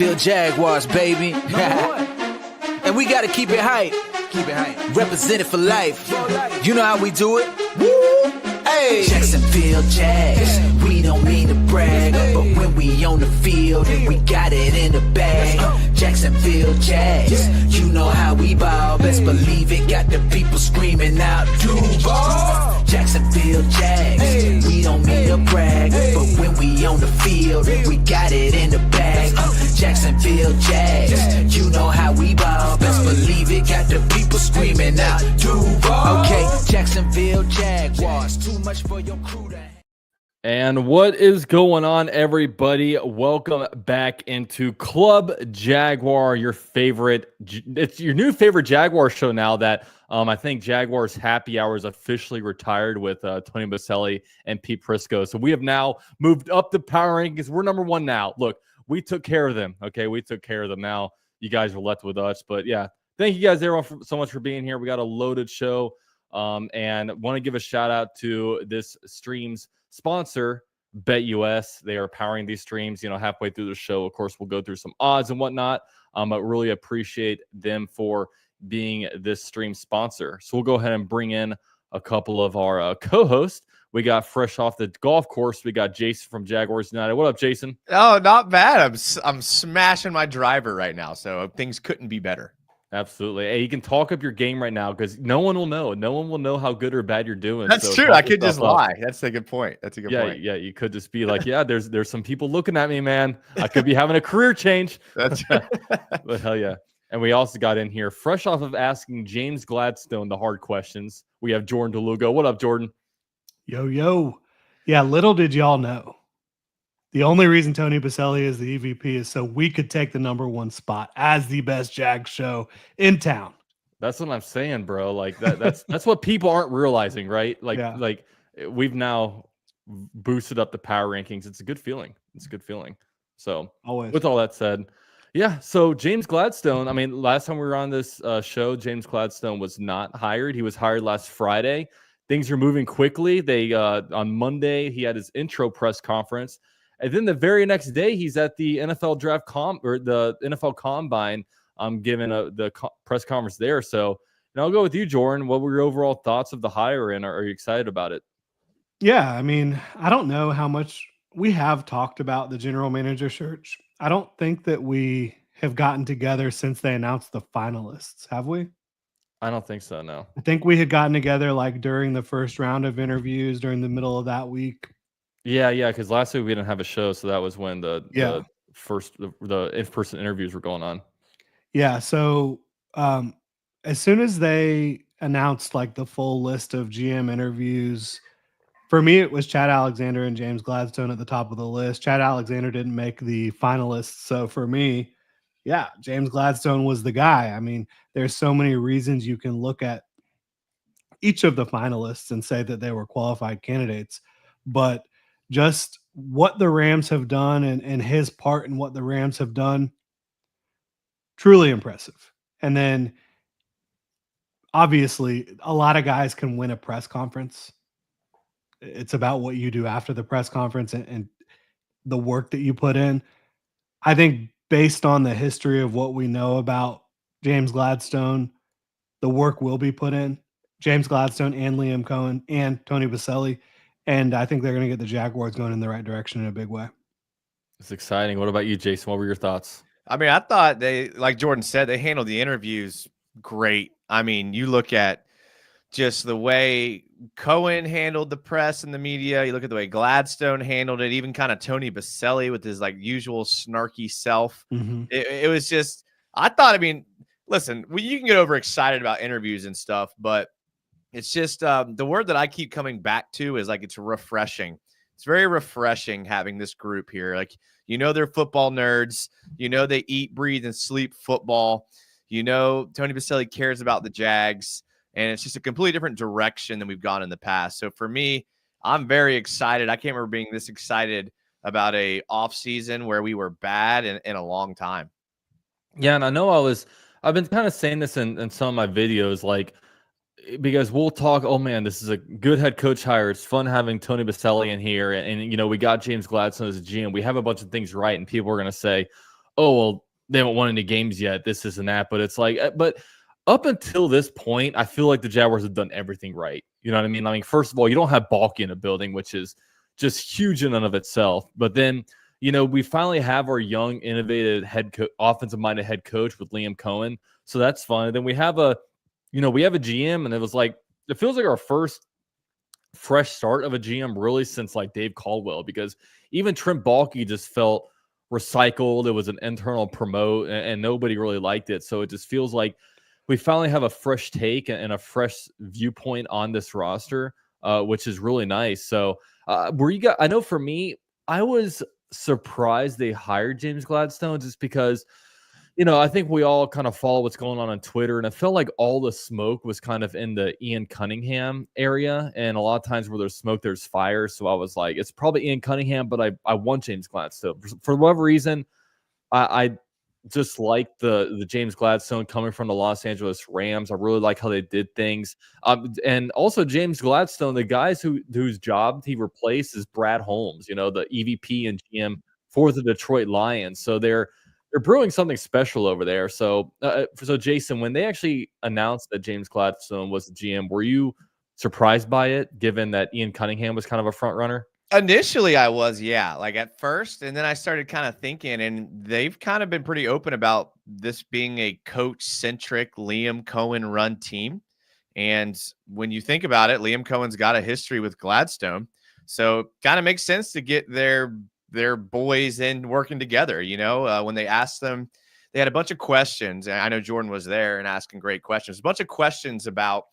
Jaguars, baby. And we gotta keep it hype. Keep it hype. Represent it for life. You know how we do it. Woo! Hey. Jacksonville Jags. We don't mean to brag, but when we on the field, we got it in the bag. Jacksonville Jags. You know how we ball. Best believe it. Got the people screaming out, Duval. Jacksonville Jags. We don't mean to brag, but when we on the field, we got it in the bag. Jacksonville Jags. You know how we ball. Best believe it. Got the people screaming out, Duval. Okay, Jacksonville Jaguars. Too much for your crew to... And what is going on, everybody? Welcome back into Club Jaguar, your favorite. It's your new favorite Jaguar show now that I think Jaguars Happy Hour is officially retired with Tony Boselli and Pete Prisco. So we have now moved up the power rankings. We're number one now. Look, we took care of them. Okay, we took care of them. Now you guys are left with us. But yeah, thank you guys everyone so much for being here. We got a loaded show, and want to give a shout out to this stream's sponsor, BetUS. They are powering these streams, halfway through the show. Of course, we'll go through some odds and whatnot. But really appreciate them for being this stream sponsor. So we'll go ahead and bring in a couple of our co-hosts. We got fresh off the golf course. We got Jason from Jaguars United. What up, Jason? Oh, not bad. I'm smashing my driver right now, so things couldn't be better. Absolutely. Hey, you can talk up your game right now because no one will know. No one will know how good or bad you're doing. That's true. I could just lie. That's a good point. Point. Yeah. You could just be like, yeah, there's some people looking at me, man. I could be having a career change. That's But hell yeah. And we also got in here fresh off of asking James Gladstone the hard questions. We have Jordan DeLugo. What up, Jordan? Yo. Yeah, little did y'all know. The only reason Tony Boselli is the EVP is so we could take the number one spot as the best Jag show in town. That's what I'm saying, bro. Like that's what people aren't realizing, right? Like we've now boosted up the power rankings. It's a good feeling. So always. With all that said, yeah. So James Gladstone. I mean, last time we were on this show, James Gladstone was not hired. He was hired last Friday. Things are moving quickly. They on Monday he had his intro press conference. And then the very next day, he's at the NFL draft or the NFL combine, giving the press conference there. So, I'll go with you, Jordan. What were your overall thoughts of the hire, and are you excited about it? Yeah, I mean, I don't know how much we have talked about the general manager search. I don't think that we have gotten together since they announced the finalists, have we? I don't think so, no. I think we had gotten together like during the first round of interviews during the middle of that week. Yeah, because last week we didn't have a show, so that was when the in-person interviews were going on. Yeah, so as soon as they announced like the full list of GM interviews, for me it was Chad Alexander and James Gladstone at the top of the list. Chad Alexander didn't make the finalists, so for me, yeah, James Gladstone was the guy. I mean, there's so many reasons you can look at each of the finalists and say that they were qualified candidates, but just what the Rams have done and his part in what the Rams have done, truly impressive. And then obviously a lot of guys can win a press conference. It's about what you do after the press conference and the work that you put in. I think based on the history of what we know about James Gladstone, the work will be put in. James Gladstone and Liam Cohen and Tony Boselli. And I think they're going to get the Jaguars going in the right direction in a big way. It's exciting. What about you, Jason? What were your thoughts? I mean, I thought they, like Jordan said, they handled the interviews great. I mean, you look at just the way Cohen handled the press and the media. You look at the way Gladstone handled it, even kind of Tony Boselli with his like usual snarky self. Mm-hmm. It was just, I thought, I mean, listen, you can get overexcited about interviews and stuff, but it's just the word that I keep coming back to is like it's refreshing. It's very refreshing having this group here. Like, they're football nerds. They eat, breathe, and sleep football. Tony Boselli cares about the Jags, and it's just a completely different direction than we've gone in the past. So for me, I'm very excited. I can't remember being this excited about a off season where we were bad in a long time. Yeah, and I know I've been kind of saying this in some of my videos, like, because we'll talk, oh man, this is a good head coach hire. It's fun having Tony Boselli in here. And we got James Gladstone as a GM. We have a bunch of things right. And people are going to say, oh, well, they haven't won any games yet. This isn't that. But it's like, but up until this point, I feel like the Jaguars have done everything right. You know what I mean? I mean, first of all, you don't have Balky in a building, which is just huge in and of itself. But then, we finally have our young, innovative offensive-minded head coach with Liam Cohen. So that's fun. And then we have a GM, and it feels like our first fresh start of a GM really since like Dave Caldwell, because even Trent Baalke just felt recycled. It was an internal promote, and nobody really liked it. So it just feels like we finally have a fresh take and a fresh viewpoint on this roster, which is really nice. So I know for me, I was surprised they hired James Gladstone, just because I think we all kind of follow what's going on Twitter, and it felt like all the smoke was kind of in the Ian Cunningham area, and a lot of times where there's smoke, there's fire. So I was like, it's probably Ian Cunningham, but I want James Gladstone. For whatever reason, I just like the James Gladstone coming from the Los Angeles Rams. I really like how they did things. And also James Gladstone, the guys whose job he replaced is Brad Holmes, the EVP and GM for the Detroit Lions. So they're brewing something special over there. So Jason, when they actually announced that James Gladstone was the GM, were you surprised by it, given that Ian Cunningham was kind of a front runner? Initially, I was, yeah, like at first, and then I started kind of thinking, and they've kind of been pretty open about this being a coach-centric Liam Cohen run team. And when you think about it, Liam Cohen's got a history with Gladstone, so it kind of makes sense to get their boys in working together. When they asked them, they had a bunch of questions, and I know Jordan was there and asking great questions, a bunch of questions about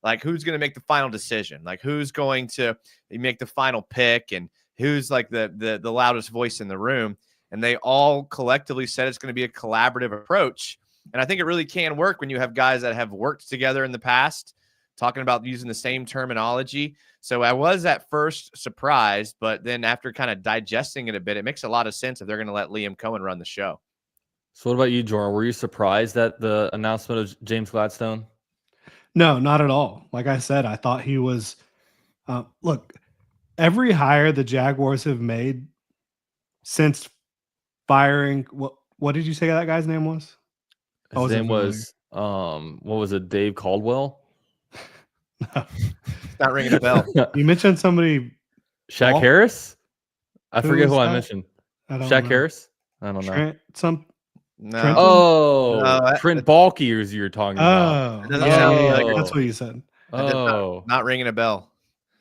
like who's going to make the final decision, like who's going to make the final pick, and who's like the loudest voice in the room. And they all collectively said it's going to be a collaborative approach. And I think it really can work when you have guys that have worked together in the past, talking about using the same terminology. So I was at first surprised, but then after kind of digesting it a bit, it makes a lot of sense if they're going to let Liam Cohen run the show. So what about you, Jordan? Were you surprised at the announcement of James Gladstone? No, not at all. Like I said, I thought he was look, every hire the Jaguars have made since firing what did you say that guy's name was? His name was what was it, Dave Caldwell? No. It's not ringing a bell. You mentioned somebody. Shaq Harris? I forget who I that? mentioned. I don't Shaq know. Harris? I don't know. No. Oh, Trent Baalke is you're talking about. It doesn't sound like that's what you said. Not ringing a bell.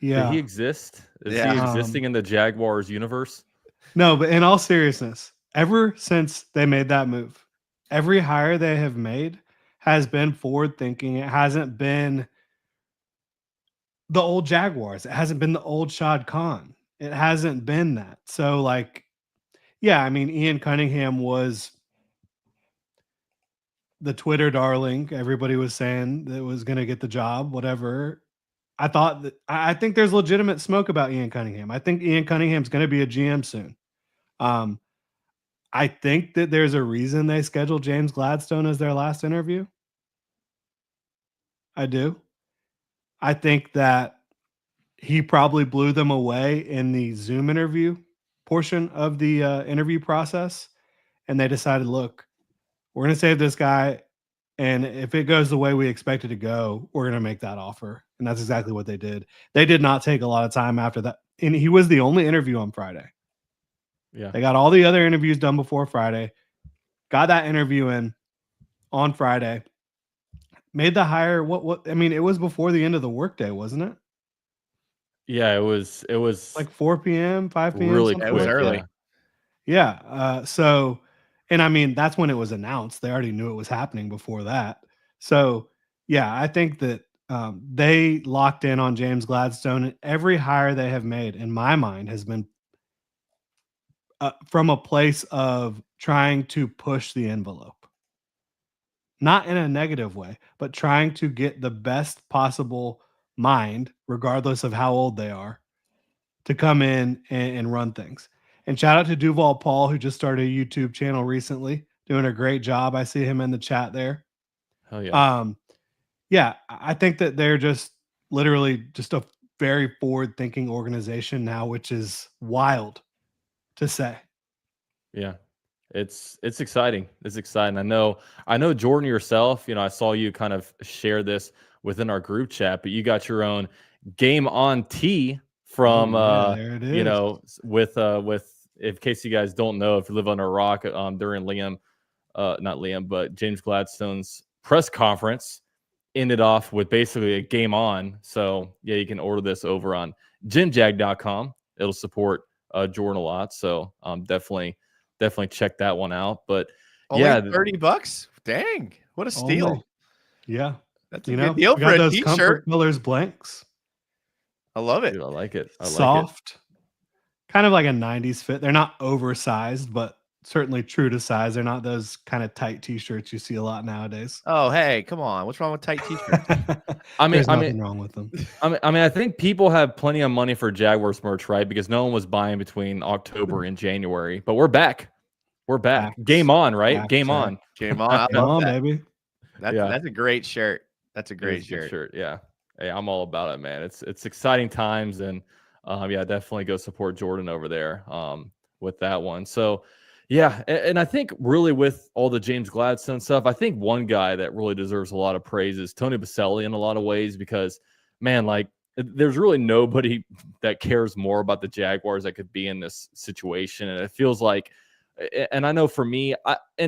Yeah. Did he exist? Is Yeah. he existing in the Jaguars universe? No, but in all seriousness, ever since they made that move, every hire they have made has been forward thinking. It hasn't been the old Jaguars. It hasn't been the old Shad Khan. It hasn't been that. So like, yeah, I mean, Ian Cunningham was the Twitter darling. Everybody was saying that was going to get the job, whatever. I think there's legitimate smoke about Ian Cunningham. I think Ian Cunningham's going to be a GM soon. I think that there's a reason they scheduled James Gladstone as their last interview. I do. I think that he probably blew them away in the Zoom interview portion of the interview process. And they decided, look, we're going to save this guy. And if it goes the way we expect it to go, we're going to make that offer. And that's exactly what they did. They did not take a lot of time after that. And he was the only interview on Friday. Yeah. They got all the other interviews done before Friday. Got that interview in on Friday. Made the hire. I mean, it was before the end of the workday, wasn't it? Yeah, it was like 4 p.m., 5 p.m. Really quick. It was early. Yeah. So, and I mean, that's when it was announced. They already knew it was happening before that. So, yeah, I think that they locked in on James Gladstone. And every hire they have made, in my mind, has been from a place of trying to push the envelope. Not in a negative way, but trying to get the best possible mind, regardless of how old they are, to come in and run things. And shout out to Duval Paul, who just started a YouTube channel recently, doing a great job. I see him in the chat there. Hell yeah. Yeah, I think that they're just literally just a very forward-thinking organization now, which is wild to say. Yeah. It's exciting. It's exciting. I know Jordan yourself, I saw you kind of share this within our group chat, but you got your own game on tee from Oh, yeah, there it is. with in case you guys don't know, if you live under a rock, during not Liam, but James Gladstone's press conference ended off with basically a game on. So yeah, you can order this over on gymjag.com. It'll support Jordan a lot. So definitely check that one out. But Only yeah, $30. Dang, what a steal! Only. Yeah. That's a good deal we for got a those t-shirt. comfort colors blanks. I love it. dude, I like it. I like it. Soft. Kind of like a 90s fit. They're not oversized, but certainly true to size. They're not those kind of tight t-shirts you see a lot nowadays. Oh, hey, come on. What's wrong with tight t-shirts? There's nothing wrong with them. I think people have plenty of money for Jaguars merch, right? Because no one was buying between October and January. But we're back. We're back. Facts. Game on, right? Facts, Game right. on. Game on. I Come love on, that. baby. That's a great shirt. That's a great It's a good shirt. Yeah. Hey, I'm all about it, man. It's exciting times, and yeah, definitely go support Jordan over there with that one. So yeah, and I think really with all the James Gladstone stuff, I think one guy that really deserves a lot of praise is Tony Boselli in a lot of ways, because man, like there's really nobody that cares more about the Jaguars that could be in this situation, and it feels like, and I know for me,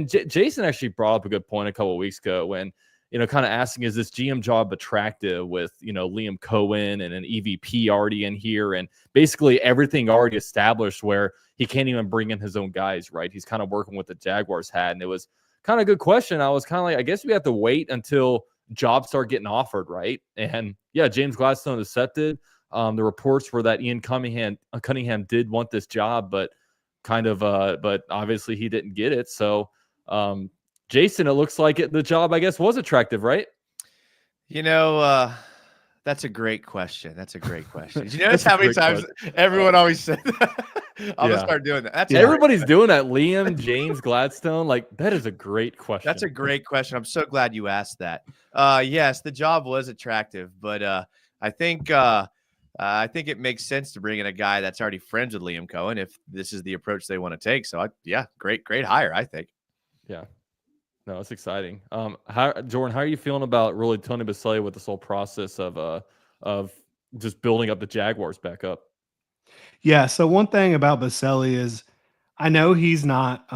Jason actually brought up a good point a couple of weeks ago when, kind of asking, is this GM job attractive with, Liam Cohen and an EVP already in here and basically everything already established where he can't even bring in his own guys, right? He's kind of working with the Jaguars hat. And it was kind of a good question. I was kind of like, I guess we have to wait until jobs start getting offered, right? And yeah, James Gladstone accepted. The reports were that Ian Cunningham did want this job, but but obviously he didn't get it. So, Jason, it looks like the job, I guess, was attractive, right? That's a great question. That's a great question. Did you notice how many times everyone always said that? I'm gonna start doing that. Everybody's doing that. Liam, James, Gladstone, like that is a great question. That's a great question. I'm so glad you asked that. Yes, the job was attractive, but I think it makes sense to bring in a guy that's already friends with Liam Cohen if this is the approach they want to take. So great hire, I think. Yeah. No, it's exciting. Jordan, how are you feeling about really Tony Boselli with this whole process of just building up the Jaguars back up? Yeah. So one thing about Boselli is I know he's not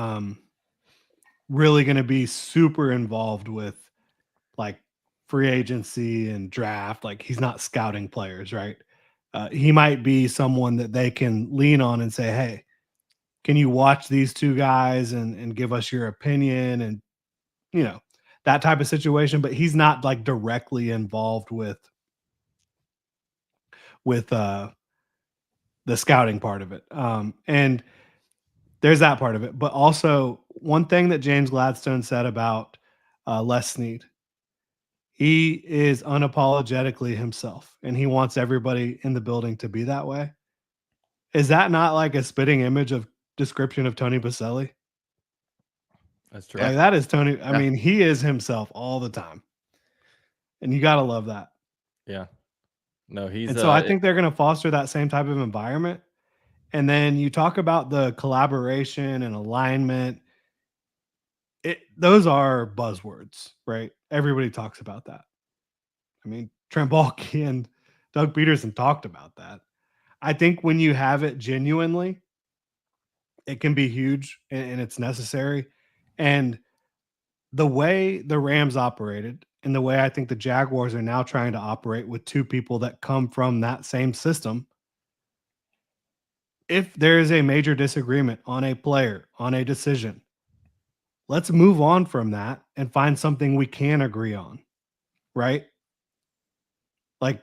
really going to be super involved with like free agency and draft. Like he's not scouting players, right? He might be someone that they can lean on and say, hey, can you watch these two guys and give us your opinion and, that type of situation. But he's not like directly involved with the scouting part of it. And there's that part of it. But also one thing that James Gladstone said about Les Snead, he is unapologetically himself and he wants everybody in the building to be that way. Is that not like a spitting image of description of Tony Boselli? That's true. Like that is Tony. I mean, he is himself all the time. And you got to love that. Yeah. No, he's. And so I think they're going to foster that same type of environment. And then you talk about the collaboration and alignment. Those are buzzwords, right? Everybody talks about that. I mean, Trent Baalke and Doug Peterson talked about that. I think when you have it genuinely, it can be huge and it's necessary. And the way the Rams operated and the way I think the Jaguars are now trying to operate with two people that come from that same system, if there is a major disagreement on a player, on a decision, let's move on from that and find something we can agree on, right? Like,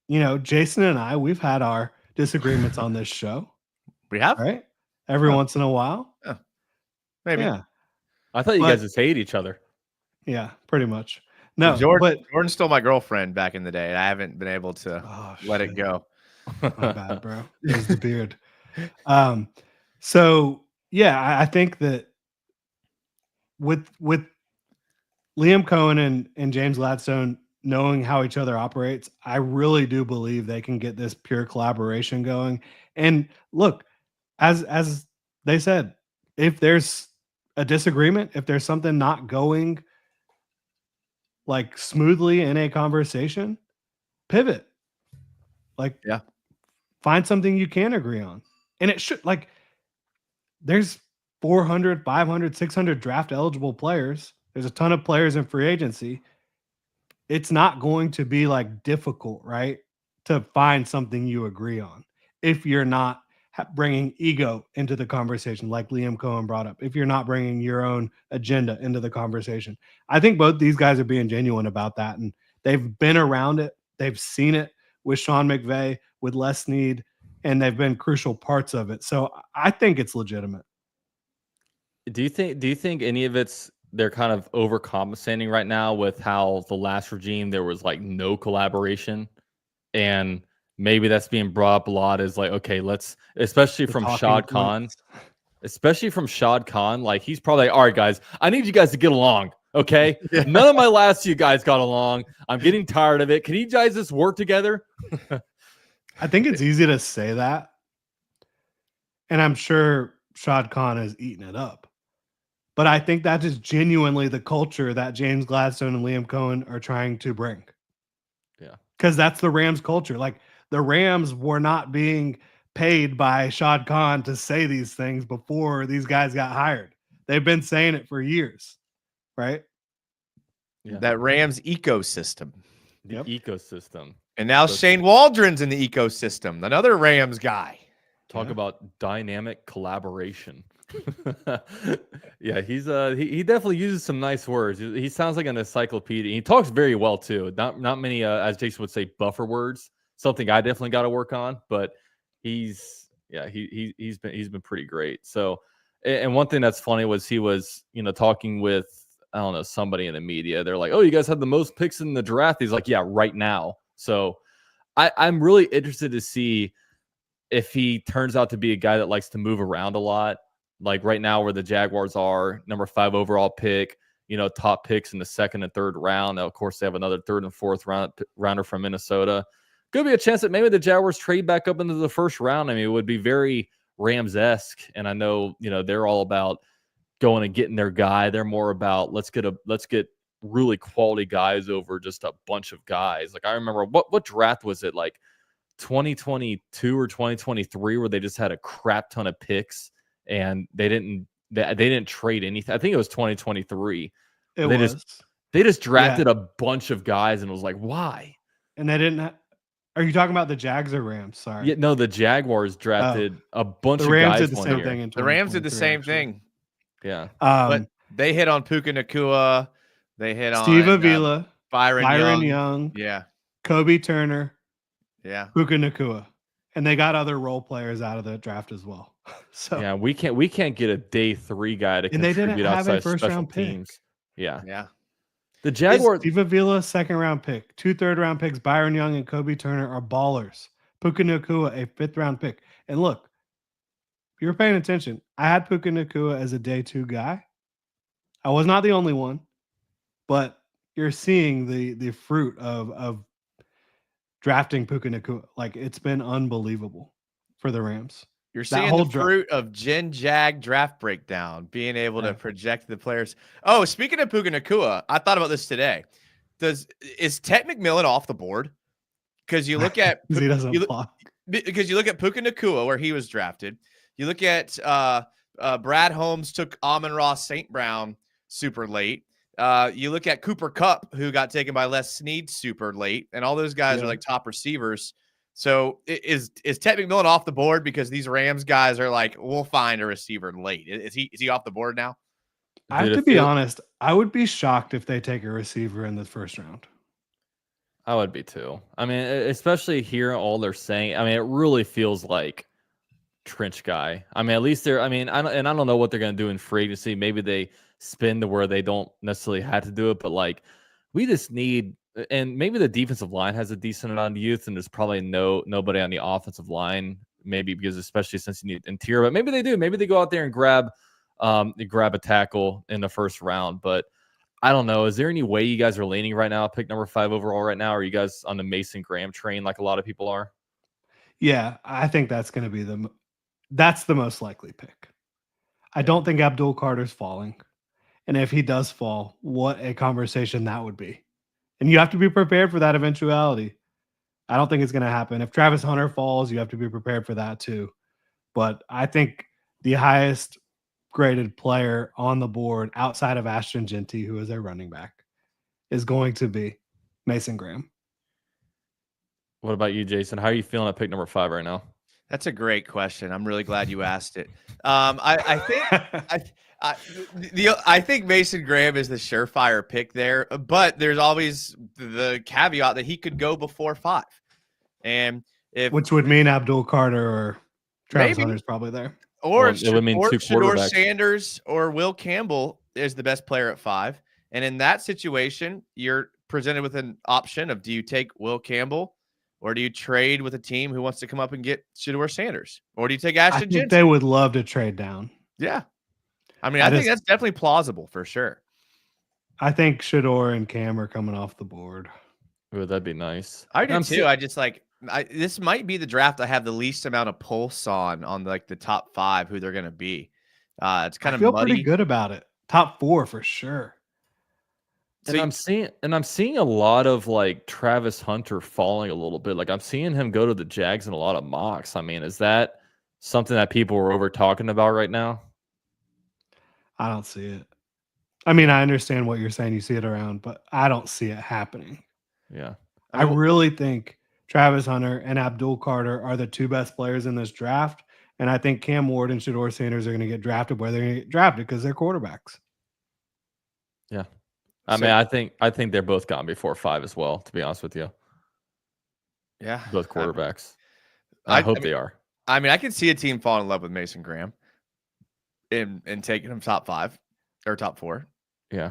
Jason and I, we've had our disagreements on this show. We have? Right? Every once in a while. Yeah. Maybe. Yeah. I thought you guys just hate each other. Yeah, pretty much. No, Jordan stole my girlfriend back in the day. And I haven't been able to let it go. My bad, bro. It was the beard. So yeah, I think that with Liam Cohen and James Gladstone knowing how each other operates, I really do believe they can get this pure collaboration going. And look, as they said, if there's a disagreement, if there's something not going like smoothly in a conversation, pivot. Like, Yeah. find something you can agree on. And it should, like, there's 400, 500, 600 draft eligible players. There's a ton of players in free agency. It's not going to be like difficult, right? To find something you agree on if you're not bringing ego into the conversation, like Liam Cohen brought up, if you're not bringing your own agenda into the conversation. I think both these guys are being genuine about that. And they've been around it. They've seen it with Sean McVay, with Les Snead, and they've been crucial parts of it. So I think it's legitimate. Do you think any of they're kind of overcompensating right now with how the last regime there was like no collaboration, and maybe that's being brought up a lot as like, okay, let's, especially from Shad Khan, like he's probably like, all right, guys, I need you guys to get along. Okay. Yeah. None of my last two guys got along. I'm getting tired of it. Can you guys just work together? I think it's easy to say that. And I'm sure Shad Khan has eaten it up. But I think that is genuinely the culture that James Gladstone and Liam Cohen are trying to bring. Yeah. Because that's the Rams culture. Like, the Rams were not being paid by Shad Khan to say these things before these guys got hired. They've been saying it for years, right? Yeah. That Rams ecosystem. The ecosystem. And now Shane Waldron's in the ecosystem, another Rams guy. Talk about dynamic collaboration. Yeah, he's he definitely uses some nice words. He sounds like an encyclopedia. He talks very well too. Not many, as Jason would say, buffer words. Something I definitely got to work on. But he's been pretty great. So, and one thing that's funny was he was talking with, I don't know, somebody in the media. They're like, oh, you guys had the most picks in the draft. He's like, yeah, right now. So I'm really interested to see if he turns out to be a guy that likes to move around a lot. Like right now where the Jaguars are, number 5 overall pick, top picks in the 2nd and 3rd round. Now, of course, they have another 3rd and 4th rounder from Minnesota. Could be a chance that maybe the Jaguars trade back up into the 1st round. I mean, it would be very Rams-esque. And I know, they're all about going and getting their guy. They're more about let's get really quality guys over just a bunch of guys. Like I remember what draft was it, like 2022 or 2023, where they just had a crap ton of picks and they didn't trade anything. I think it was 2023. They just drafted a bunch of guys and it was like, why? And they didn't. Are you talking about the Jags or Rams? Sorry. Yeah, no, the Jaguars drafted a bunch of Rams guys. did the same thing. The Rams did the same thing. Yeah. But they hit on Puka Nacua. They hit Steve on Avila, Byron Young. Yeah. Kobe Turner. Yeah. Puka Nacua. And they got other role players out of the draft as well. So yeah, we can't get a day 3 guy to contribute outside special teams. Pick. Yeah. Yeah. The Jaguars. Steve Avila, 2nd round pick. 2 3rd-round picks, Byron Young and Kobe Turner, are ballers. Puka Nacua, a 5th round pick. And look, if you were paying attention, I had Puka Nacua as a day 2 guy. I was not the only one, but you're seeing the fruit of drafting Puka Nacua. Like, it's been unbelievable for the Rams. You're seeing the fruit of Gen Jag draft breakdown, being able to project the players. Oh, speaking of Puka Nacua, I thought about this today. Is Ted McMillan off the board? Because you look at he doesn't block. Because you look at Puka Nacua, where he was drafted. You look at Brad Holmes took Amon-Ra St. Brown super late. You look at Cooper Kupp, who got taken by Les Snead super late, and all those guys are like top receivers. So is Ted McMillan off the board because these Rams guys are like, we'll find a receiver late? Is he off the board now? I have to be honest. I would be shocked if they take a receiver in the 1st round. I would be too. I mean, especially hearing all they're saying. I mean, it really feels like trench guy. I mean, at least they're. I mean, I don't know what they're going to do in free agency. Maybe they spin to where they don't necessarily have to do it, but like we just need. And maybe the defensive line has a decent amount of youth, and there's probably nobody on the offensive line. Maybe because especially since you need interior, but maybe they do. Maybe they go out there and grab a tackle in the 1st round. But I don't know. Is there any way you guys are leaning right now? Pick number 5 overall right now? Or are you guys on the Mason Graham train like a lot of people are? Yeah, I think that's going to be that's the most likely pick. I don't think Abdul Carter's falling. And if he does fall, what a conversation that would be. And you have to be prepared for that eventuality. I don't think it's going to happen. If Travis Hunter falls, you have to be prepared for that too. But I think the highest graded player on the board outside of Ashton Genty, who is their running back, is going to be Mason Graham. What about you, Jason? How are you feeling at pick number 5 right now? That's a great question. I'm really glad you asked it. I think Mason Graham is the surefire pick there, but there's always the caveat that he could go before 5, and which would mean Abdul Carter or Travis maybe, Hunter's probably there, or it would mean 2 Shedeur quarterbacks. Sanders or Will Campbell is the best player at 5, and in that situation, you're presented with an option of: do you take Will Campbell? Or do you trade with a team who wants to come up and get Shedeur Sanders? Or do you take Ashton Genty? They would love to trade down. Yeah. I mean, I think that's definitely plausible for sure. I think Shedeur and Cam are coming off the board. Ooh, that'd be nice. I do too. I just this might be the draft I have the least amount of pulse on like the top 5, who they're going to be. It's kind of muddy. Pretty good about it. Top 4 for sure. And I'm seeing a lot of like Travis Hunter falling a little bit. Like I'm seeing him go to the Jags in a lot of mocks. I mean, is that something that people are over talking about right now? I don't see it. I mean, I understand what you're saying. You see it around, but I don't see it happening. Yeah. I really think Travis Hunter and Abdul Carter are the 2 best players in this draft. And I think Cam Ward and Shedeur Sanders are going to get drafted where they're going to get drafted because they're quarterbacks. Yeah. I mean, I think they're both gone before 5 as well, to be honest with you. Yeah. Both quarterbacks. I hope they are. I mean, I can see a team falling in love with Mason Graham and taking him top 5 or top 4. Yeah.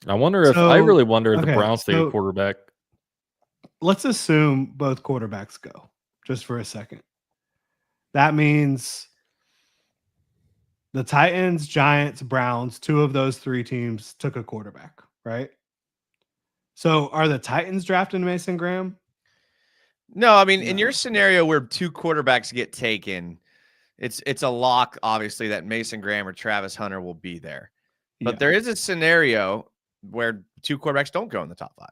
I really wonder if the Browns take a quarterback. Let's assume both quarterbacks go just for a second. That means the Titans, Giants, Browns, 2 of those 3 teams took a quarterback, right? So are the Titans drafting Mason Graham? No, I mean, in your scenario where 2 quarterbacks get taken, it's a lock, obviously, that Mason Graham or Travis Hunter will be there. But there is a scenario where 2 quarterbacks don't go in the top 5.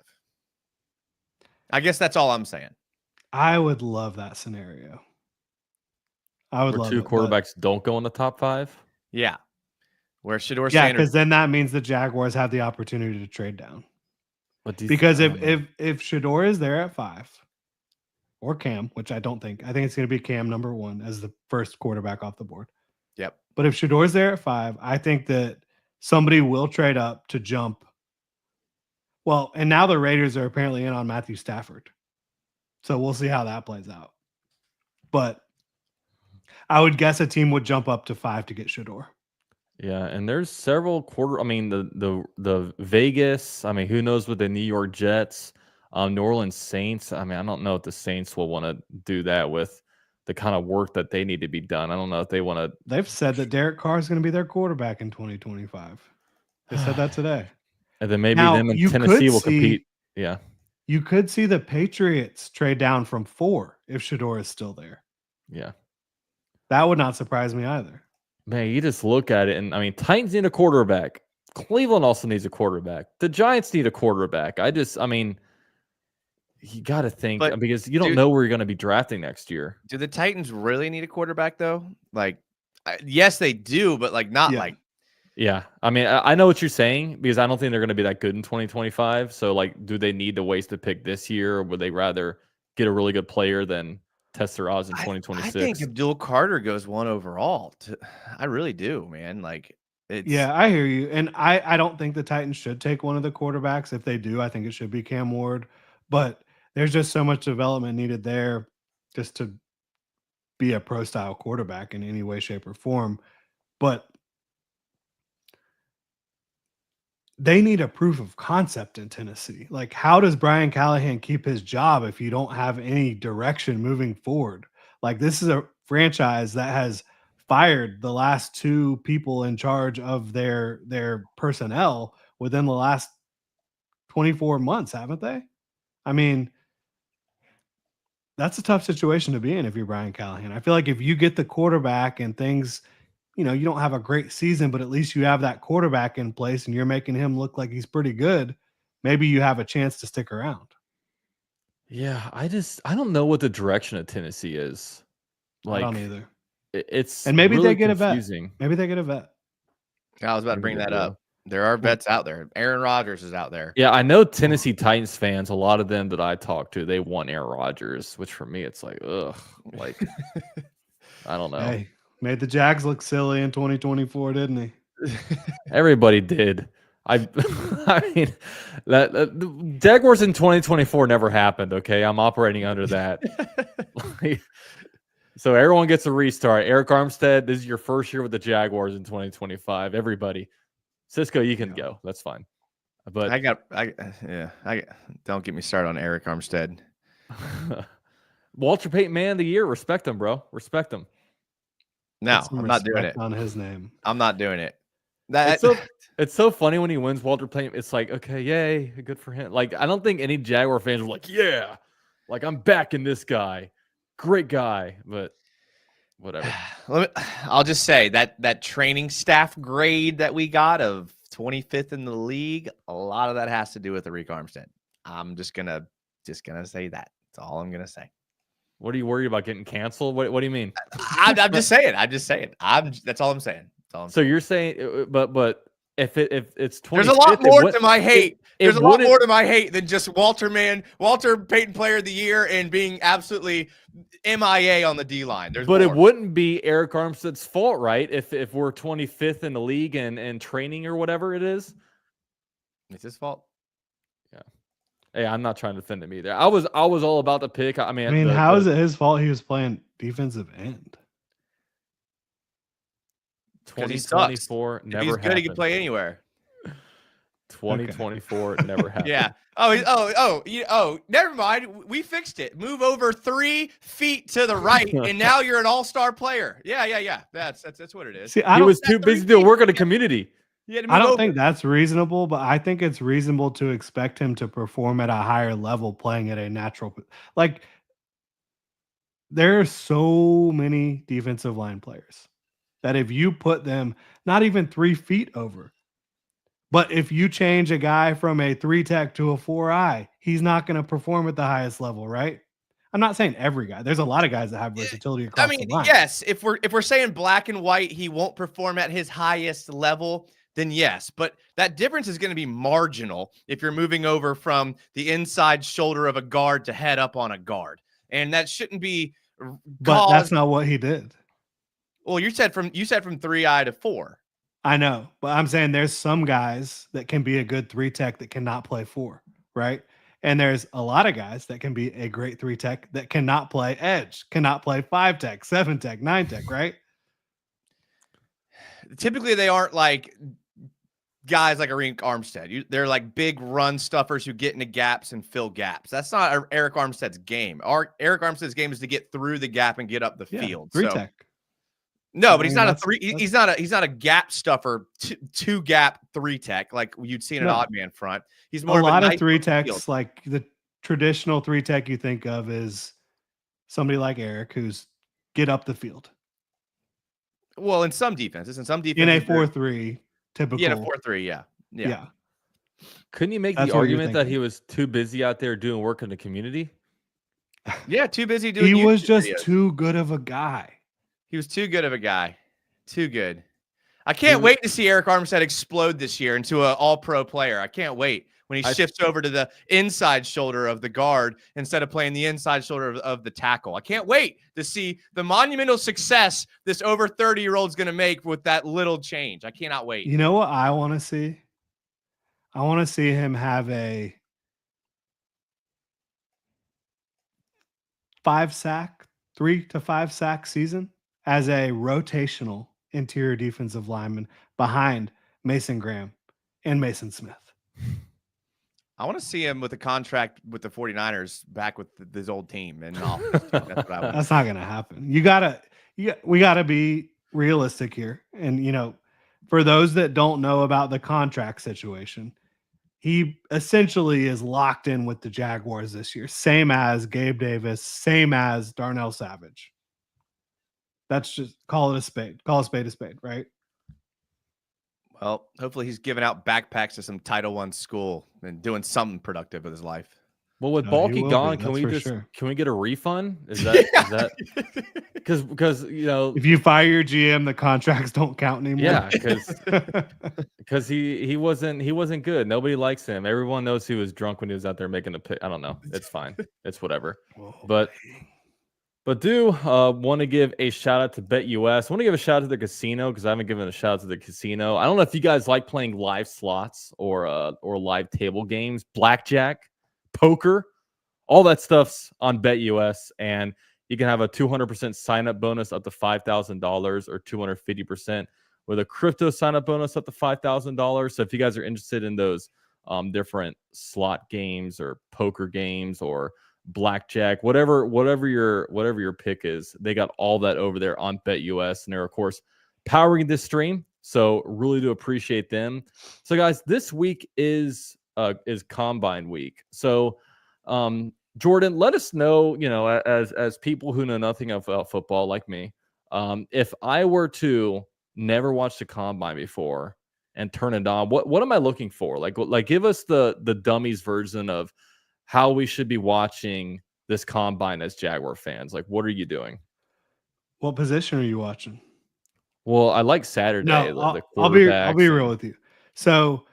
I guess that's all I'm saying. I would love that scenario. I would love 2 quarterbacks don't go in the top 5. Yeah. Where Shedeur Sanders. Yeah, because then that means the Jaguars have the opportunity to trade down. Because if Shedeur is there at 5, or Cam, which I don't think. I think it's going to be Cam number 1 as the first quarterback off the board. Yep. But if Shedeur is there at 5, I think that somebody will trade up to jump. Well, and now the Raiders are apparently in on Matthew Stafford. So we'll see how that plays out. But I would guess a team would jump up to 5 to get Shedeur. Yeah, and there's several the Vegas, I mean, who knows with the New York Jets, New Orleans Saints. I mean, I don't know if the Saints will want to do that with the kind of work that they need to be done. I don't know if they want to. They've said that Derek Carr is going to be their quarterback in 2025. They said that today. And then maybe them in Tennessee will compete. Yeah. You could see the Patriots trade down from 4 if Shedeur is still there. Yeah. That would not surprise me either. Man, you just look at it, and I mean, Titans need a quarterback. Cleveland also needs a quarterback. The Giants need a quarterback. I mean, you got to think, because you don't know where you're going to be drafting next year. Do the Titans really need a quarterback though? Like, yes, they do, but like not like. Yeah, I mean, I know what you're saying, because I don't think they're going to be that good in 2025. So, like, do they need to waste a pick this year, or would they rather get a really good player than test their odds in 2026? I think Abdul Carter goes 1 overall. I really do, man. Like, yeah, I hear you, and I don't think the Titans should take one of the quarterbacks. If they do, I think it should be Cam Ward. But there's just so much development needed there, just to be a pro-style quarterback in any way, shape, or form. But they need a proof of concept in Tennessee. Like, how does Brian Callahan keep his job if you don't have any direction moving forward? Like, this is a franchise that has fired the last 2 people in charge of their personnel within the last 24 months, haven't they? I mean, that's a tough situation to be in if you're Brian Callahan. I feel like if you get the quarterback and things you know, you don't have a great season, but at least you have that quarterback in place and you're making him look like he's pretty good, maybe you have a chance to stick around. Yeah, I don't know what the direction of Tennessee is. I don't Like, either. it's And maybe really they get a vet. confusing. Maybe they get a vet. I was about to bring that up. There are vets out there. Aaron Rodgers is out there. Yeah, I know Tennessee Titans fans, a lot of them that I talk to, they want Aaron Rodgers, which for me, it's like, ugh, like, I don't know. Hey, made the Jags look silly in 2024, didn't he? Everybody did. I mean, the Jaguars in 2024 never happened. Okay, I'm operating under that. So everyone gets a restart. Eric Armstead, this is your first year with the Jaguars in 2025. Everybody, Cisco, you can go. That's fine. But I don't get me started on Eric Armstead. Walter Payton Man of the Year. Respect him, bro. Respect him. No, I'm not doing it. On his name. I'm not doing it. It's so funny when he wins Walter Payton. It's like, okay, yay, good for him. Like, I don't think any Jaguar fans were like, yeah, like I'm backing this guy. Great guy, but whatever. I'll just say that training staff grade that we got of 25th in the league, a lot of that has to do with Eric Armstead. I'm just gonna say that. That's all I'm gonna say. What are you worried about getting canceled? What do you mean? I'm just saying. That's all I'm saying. So you're saying, but if it's 25th, there's a lot more to my hate. There's a lot more to my hate than just Walter Payton Player of the Year and being absolutely MIA on the D line. But it wouldn't be Eric Armstead's fault, right? If we're 25th in the league and training or whatever it is, it's his fault. Yeah. Hey, I'm not trying to defend him either. I was all about the pick. I mean, how is it his fault? He was playing defensive end. 2024 never happened. He's good. He can play anywhere. 2024 never happened. Yeah. Never mind. We fixed it. Move over 3 feet to the right, and now you're an all-star player. Yeah. That's what it is. See, he was too busy to work in a community. I don't think that's reasonable, but I think it's reasonable to expect him to perform at a higher level playing at a natural. Like, there are so many defensive line players that if you put them not even 3 feet over, but if you change a guy from a 3-tech to a 4-eye, he's not going to perform at the highest level, right? I'm not saying every guy. There's a lot of guys that have versatility across the line. Yes, if we're saying black and white, he won't perform at his highest level, then yes. But that difference is going to be marginal if you're moving over from the inside shoulder of a guard to head up on a guard. And that shouldn't be But that's not what he did. Well, you said from 3-eye to 4. I know, but I'm saying there's some guys that can be a good 3-tech that cannot play 4, right? And there's a lot of guys that can be a great 3-tech that cannot play edge, cannot play 5-tech, 7-tech, 9-tech, right? Typically, they aren't like guys like Eric Armstead. They're like big run stuffers who get into gaps and fill gaps. That's not Eric Armstead's game. Eric Armstead's game is to get through the gap and get up the field. 3-tech. No, but he's not he's not a gap stuffer, 2-gap 3-tech like you'd see in an odd man front. He's more a lot of nice 3-techs, like the traditional 3-tech you think of is somebody like Eric who's get up the field. Well, in some defenses, in a 4-3, typical. Yeah, in a 4-3, yeah. Couldn't you make the argument that he was too busy out there doing work in the community? Yeah, too busy doing. He was just too good of a guy. He was too good of a guy. Too good. I can't wait to see Eric Armstead explode this year into an all-pro player. I can't wait when he shifts over to the inside shoulder of the guard instead of playing the inside shoulder of the tackle. I can't wait to see the monumental success this over 30-year-old's going to make with that little change. I cannot wait. You know what I want to see? I want to see him have a 3 to 5 sack season as a rotational interior defensive lineman behind Mason Graham and Mason Smith. I want to see him with a contract with the 49ers back with his old team. And that's what I want. That's not going to happen. We gotta be realistic here. And, for those that don't know about the contract situation, he essentially is locked in with the Jaguars this year. Same as Gabe Davis, same as Darnell Savage. That's just call it a spade. Call a spade, right? Well, hopefully he's giving out backpacks to some Title I school and doing something productive with his life. Well, with No, he Bulky will gone, be, can that's we for just sure. can we get a refund? Is that because you know, If you fire your GM, the contracts don't count anymore. yeah, because he wasn't good. Nobody likes him. Everyone knows he was drunk when he was out there making a pick. I don't know. It's fine. It's whatever. But do want to give a shout out to BetUS. I want to give a shout out to the casino because I haven't given a shout out to the casino. I don't know if you guys like playing live slots or live table games, blackjack, poker, all that stuff's on BetUS, and you can have a 200% sign up bonus up to $5,000 or 250% with a crypto sign up bonus up to $5,000. So if you guys are interested in those different slot games or poker games or blackjack, whatever your pick is, they got all that over there on BetUS, and they're of course powering this stream, so really do appreciate them. So guys, this week is combine week. So Jordan, let us know, as people who know nothing about football like me, if I were to never watch the combine before and turn it on, what am I looking for? Like give us the dummies version of how we should be watching this combine as Jaguar fans. Like, what are you doing? What position are you watching? Well, I like Saturday. No, the I'll be quarterbacks real with you. So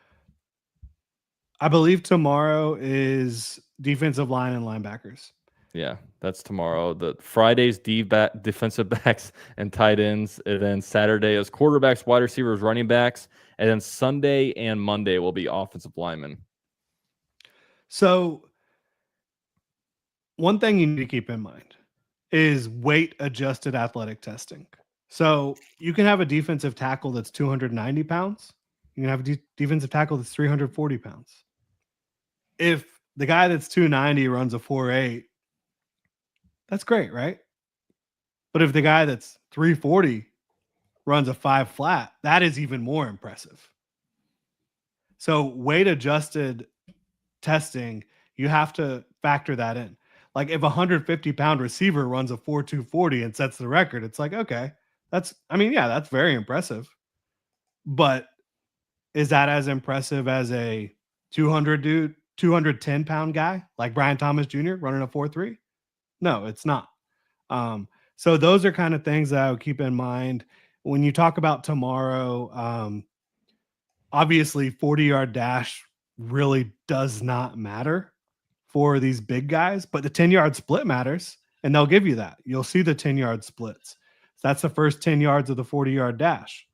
I believe tomorrow is defensive line and linebackers. Yeah, that's tomorrow. The Friday's defensive backs and tight ends, and then Saturday is quarterbacks, wide receivers, running backs, and then Sunday and Monday will be offensive linemen. So one thing you need to keep in mind is weight adjusted athletic testing. So you can have a defensive tackle that's 290 pounds. You can have a defensive tackle that's 340 pounds. If the guy that's 290 runs a 4.8, that's great, right? But if the guy that's 340 runs a 5 flat, that is even more impressive. So weight adjusted testing, you have to factor that in. Like if a 150-pound receiver runs a 4.240 and sets the record, it's like, okay, that's very impressive. But is that as impressive as a 210-pound guy like Brian Thomas Jr. running a 4.3? No, it's not. So those are kind of things that I would keep in mind when you talk about tomorrow. Obviously, 40-yard dash really does not matter for these big guys, but the 10-yard split matters, and they'll give you that. You'll see the 10-yard splits. So that's the first 10 yards of the 40-yard dash.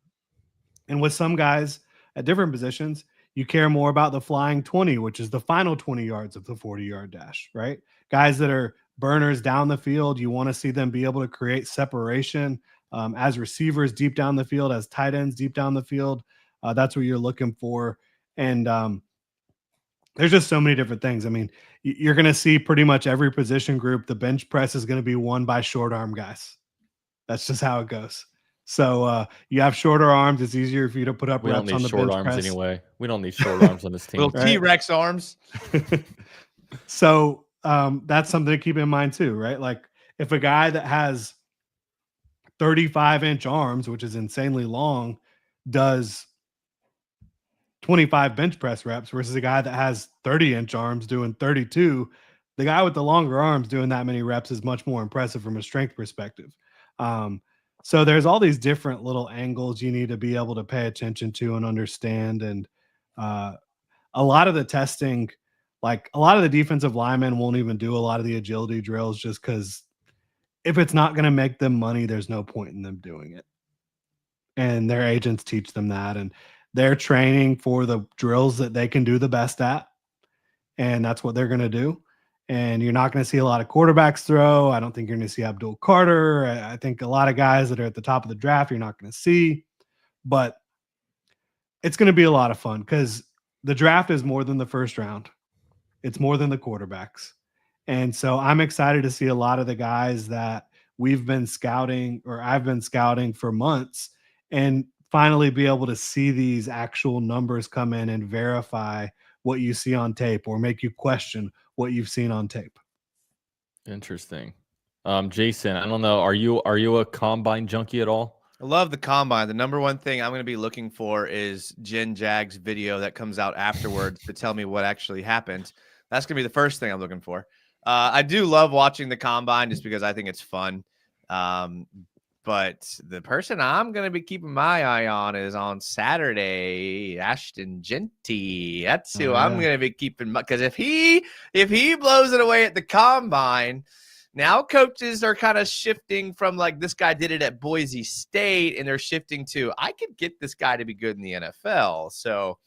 And with some guys at different positions, you care more about the flying 20, which is the final 20 yards of the 40-yard dash, right? Guys that are burners down the field, you want to see them be able to create separation as receivers deep down the field, as tight ends deep down the field. That's what you're looking for. And there's just so many different things. I mean, you're going to see pretty much every position group. The bench press is going to be won by short arm guys. That's just how it goes. So you have shorter arms. It's easier for you to put up reps on the bench press. We don't need short arms anyway. We don't need short arms on this team. Little T-Rex arms. So that's something to keep in mind too, right? Like if a guy that has 35-inch arms, which is insanely long, does 25 bench press reps versus a guy that has 30-inch arms doing 32, the guy with the longer arms doing that many reps is much more impressive from a strength perspective. So there's all these different little angles you need to be able to pay attention to and understand. And a lot of the testing, like a lot of the defensive linemen won't even do a lot of the agility drills just because if it's not going to make them money, there's no point in them doing it. And their agents teach them that. And they're training for the drills that they can do the best at. And that's what they're going to do. And you're not going to see a lot of quarterbacks throw. I don't think you're going to see Abdul Carter. I think a lot of guys that are at the top of the draft, you're not going to see. But it's going to be a lot of fun because the draft is more than the first round. It's more than the quarterbacks. And so I'm excited to see a lot of the guys that we've been scouting or I've been scouting for months and finally be able to see these actual numbers come in and verify what you see on tape or make you question what you've seen on tape. Interesting. Jason, I don't know. Are you a combine junkie at all? I love the combine. The number one thing I'm going to be looking for is Jen Jag's video that comes out afterwards to tell me what actually happened. That's going to be the first thing I'm looking for. I do love watching the combine just because I think it's fun. But the person I'm going to be keeping my eye on is on Saturday, Ashton Genty. That's who I'm going to be keeping, because if he blows it away at the combine, now coaches are kind of shifting from like, this guy did it at Boise State, and they're shifting to, I could get this guy to be good in the NFL. So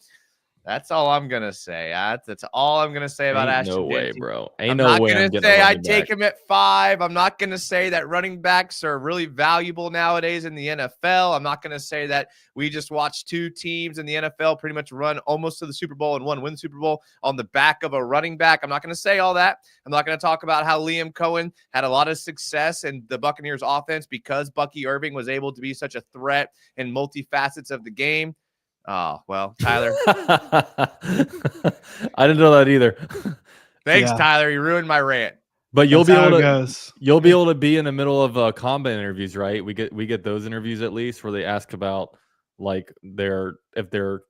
that's all I'm gonna say. That's all I'm gonna say about Ashton. No way, Genty. bro. I'm not gonna say I take him at 5. I'm not gonna say that running backs are really valuable nowadays in the NFL. I'm not gonna say that we just watched 2 teams in the NFL pretty much run almost to the Super Bowl and one win the Super Bowl on the back of a running back. I'm not gonna say all that. I'm not gonna talk about how Liam Cohen had a lot of success in the Buccaneers offense because Bucky Irving was able to be such a threat in multifacets of the game. Oh, well, Tyler. I didn't know that either. Thanks, Tyler. You ruined my rant. But you'll be able to be in the middle of combat interviews, right? We get those interviews at least where they ask about like if they're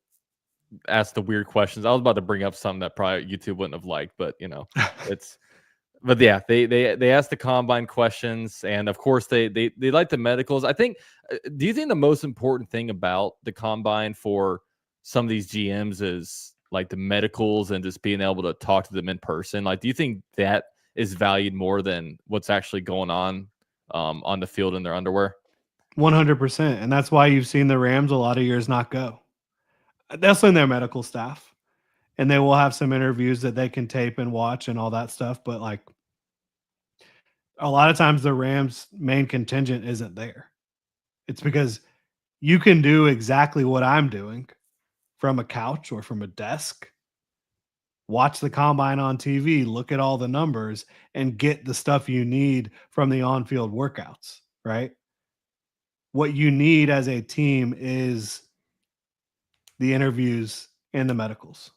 asked the weird questions. I was about to bring up something that probably YouTube wouldn't have liked, but but yeah, they ask the combine questions, and of course they like the medicals. I think. Do you think the most important thing about the combine for some of these GMs is like the medicals and just being able to talk to them in person? Like, do you think that is valued more than what's actually going on the field in their underwear? 100%, and that's why you've seen the Rams a lot of years not go. They'll send their medical staff, and they will have some interviews that they can tape and watch and all that stuff. But like a lot of times, the Rams' main contingent isn't there. It's because you can do exactly what I'm doing from a couch or from a desk, watch the combine on TV, look at all the numbers, and get the stuff you need from the on-field workouts, right? What you need as a team is the interviews and the medicals.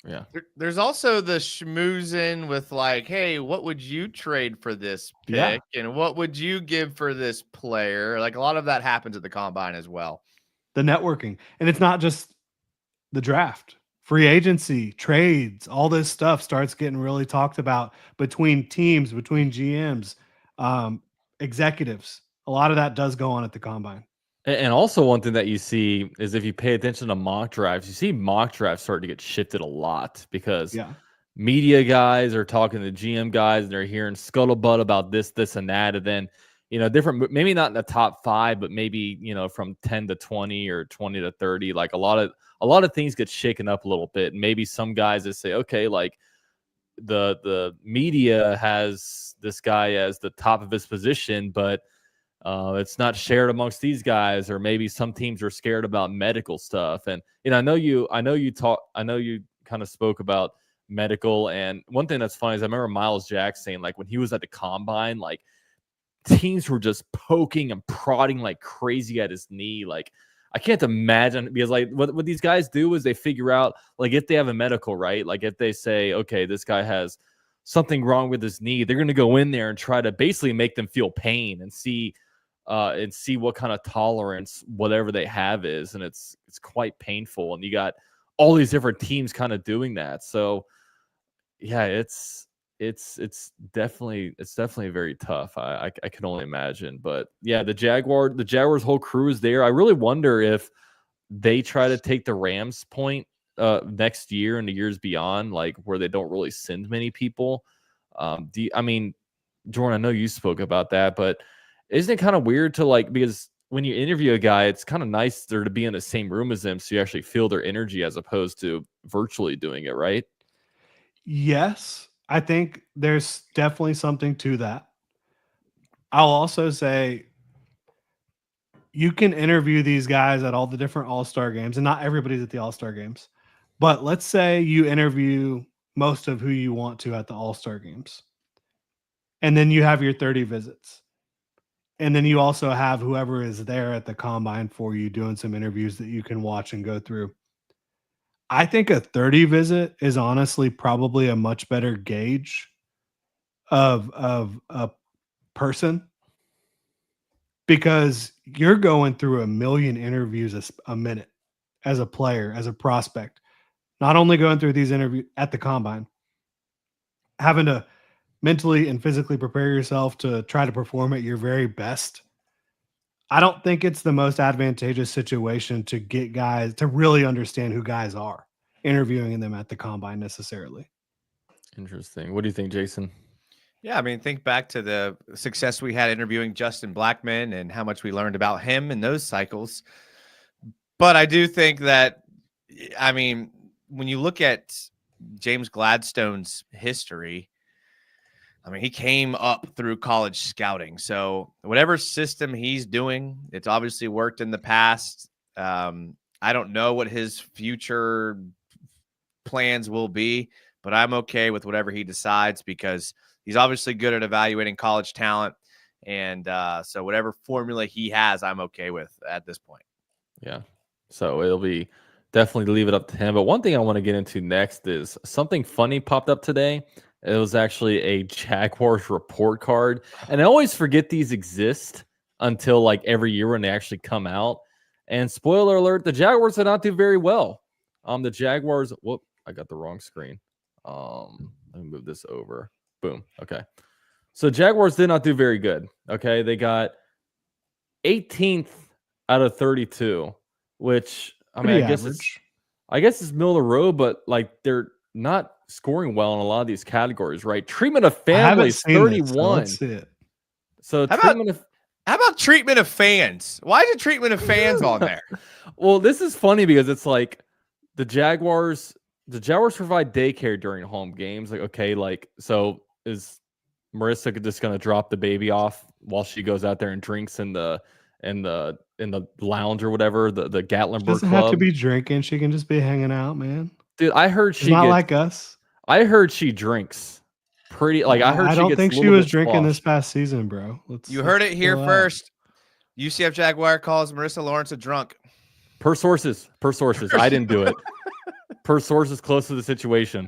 Yeah. There's also the schmoozing with like, hey, what would you trade for this pick? Yeah. And what would you give for this player? Like a lot of that happens at the combine as well. The networking. And it's not just the draft. Free agency, trades, all this stuff starts getting really talked about between teams, between GMs, executives. A lot of that does go on at the combine. And also one thing that you see is if you pay attention to mock drafts, you see mock drafts starting to get shifted a lot because media guys are talking to GM guys and they're hearing scuttlebutt about this, and that. And then, different, maybe not in the top 5, but maybe, from 10 to 20 or 20 to 30, like a lot of things get shaken up a little bit. And maybe some guys that say, okay, like the media has this guy as the top of his position, but it's not shared amongst these guys, or maybe some teams are scared about medical stuff. And I know you kind of spoke about medical, and one thing that's funny is I remember Miles Jack saying like when he was at the combine, like teams were just poking and prodding like crazy at his knee. Like I can't imagine, because like what these guys do is they figure out like if they have a medical, right? Like if they say, okay, this guy has something wrong with his knee, they're going to go in there and try to basically make them feel pain and see what kind of tolerance whatever they have is, and it's quite painful. And you got all these different teams kind of doing that. So yeah, it's definitely very tough. I can only imagine. But yeah, the Jaguars whole crew is there. I really wonder if they try to take the Rams point next year and the years beyond, like where they don't really send many people. Jordan, I know you spoke about that, but isn't it kind of weird to like, because when you interview a guy, it's kind of nice there to be in the same room as them so you actually feel their energy as opposed to virtually doing it, right? Yes, I think there's definitely something to that. I'll also say you can interview these guys at all the different All-Star games, and not everybody's at the All-Star games. But let's say you interview most of who you want to at the All-Star games. And then you have your 30 visits. And then you also have whoever is there at the combine for you doing some interviews that you can watch and go through. I think a 30 visit is honestly probably a much better gauge of person, because you're going through a million interviews a minute as a player, as a prospect, not only going through these interviews at the combine, having to mentally and physically prepare yourself to try to perform at your very best. I don't think it's the most advantageous situation to get guys to really understand who guys are, interviewing them at the combine necessarily. Interesting. What do you think, Jason? Yeah, I mean, think back to the success we had interviewing Justin Blackmon and how much we learned about him in those cycles. But I do think that, I mean, when you look at James Gladstone's history, I mean, he came up through college scouting. So whatever system he's doing, it's obviously worked in the past. I don't know what his future plans will be, but I'm okay with whatever he decides because he's obviously good at evaluating college talent. And so whatever formula he has, I'm okay with at this point. Yeah. So it'll be definitely leave it up to him. But one thing I want to get into next is something funny popped up today. It was actually a Jaguars report card. And I always forget these exist until like every year when they actually come out. And spoiler alert, the Jaguars did not do very well. The Jaguars, whoop, I got the wrong screen. Let me move this over. Boom. Okay. So Jaguars did not do very good. Okay. They got 18th out of 32, which I mean, I guess it's middle of the road, but like they're not scoring well in a lot of these categories, right? Treatment of families, 31. So how about treatment of fans? Why is it treatment of fans on there? Well, this is funny because it's like the Jaguars provide daycare during home games. Like, okay, like, so is Marissa just gonna drop the baby off while she goes out there and drinks in the lounge or whatever, the Gatlinburg She doesn't Club? have to be drinking. She can just be hanging out, man. Dude, I heard she's not like us. I heard she drinks pretty. Like I heard. I don't think she was drinking this past season, bro. You heard it here first. UCF Jaguar calls Marissa Lawrence a drunk. Per sources. I didn't do it. Per sources close to the situation.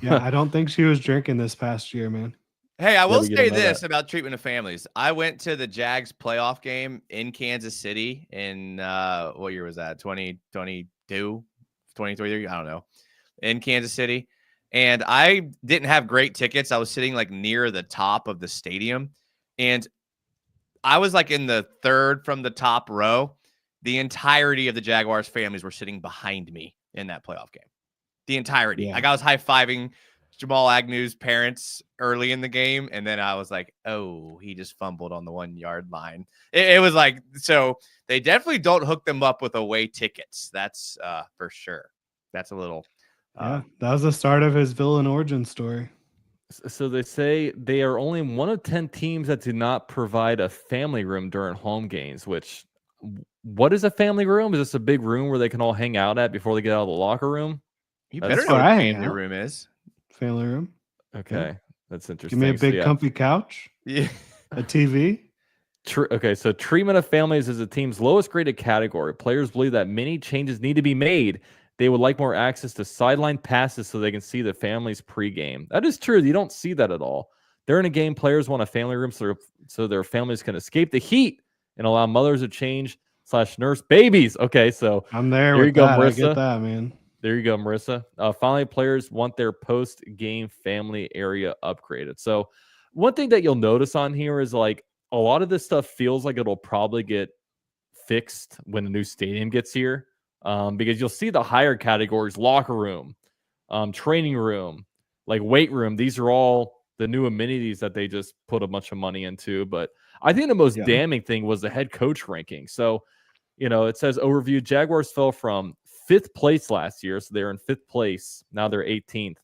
Yeah, I don't think she was drinking this past year, man. Hey, I will say this about treatment of families. I went to the Jags playoff game in Kansas City in what year was that? 2022, 2023? I don't know. In Kansas City. And I didn't have great tickets. I was sitting like near the top of the stadium. And I was like in the third from the top row. The entirety of the Jaguars families were sitting behind me in that playoff game. The entirety. Yeah. Like I was high-fiving Jamal Agnew's parents early in the game. And then I was like, oh, he just fumbled on the 1 yard line. It was like, so they definitely don't hook them up with away tickets. That's for sure. That's a little. Yeah, that was the start of his villain origin story. So they say they are only one of 10 teams that do not provide a family room during home games, which what is a family room? Is this a big room where they can all hang out at before they get out of the locker room? You better know what a family room is. Family room. Okay. Yeah. That's interesting. Give me a big comfy couch. Yeah. A TV. Okay, so treatment of families is the team's lowest graded category. Players believe that many changes need to be made. They would like more access to sideline passes so they can see the families pregame. That is true. You don't see that at all. During a game, players want a family room so their families can escape the heat and allow mothers to change/nurse babies. Okay, so I'm there with that. I get that, man. There you go, Marissa. Finally, players want their post-game family area upgraded. So one thing that you'll notice on here is like a lot of this stuff feels like it'll probably get fixed when the new stadium gets here. Because you'll see the higher categories, locker room, training room, like weight room. These are all the new amenities that they just put a bunch of money into. But I think the most damning thing was the head coach ranking. So, it says overview, Jaguars fell from 5th place last year. So they're in 5th place. Now they're 18th.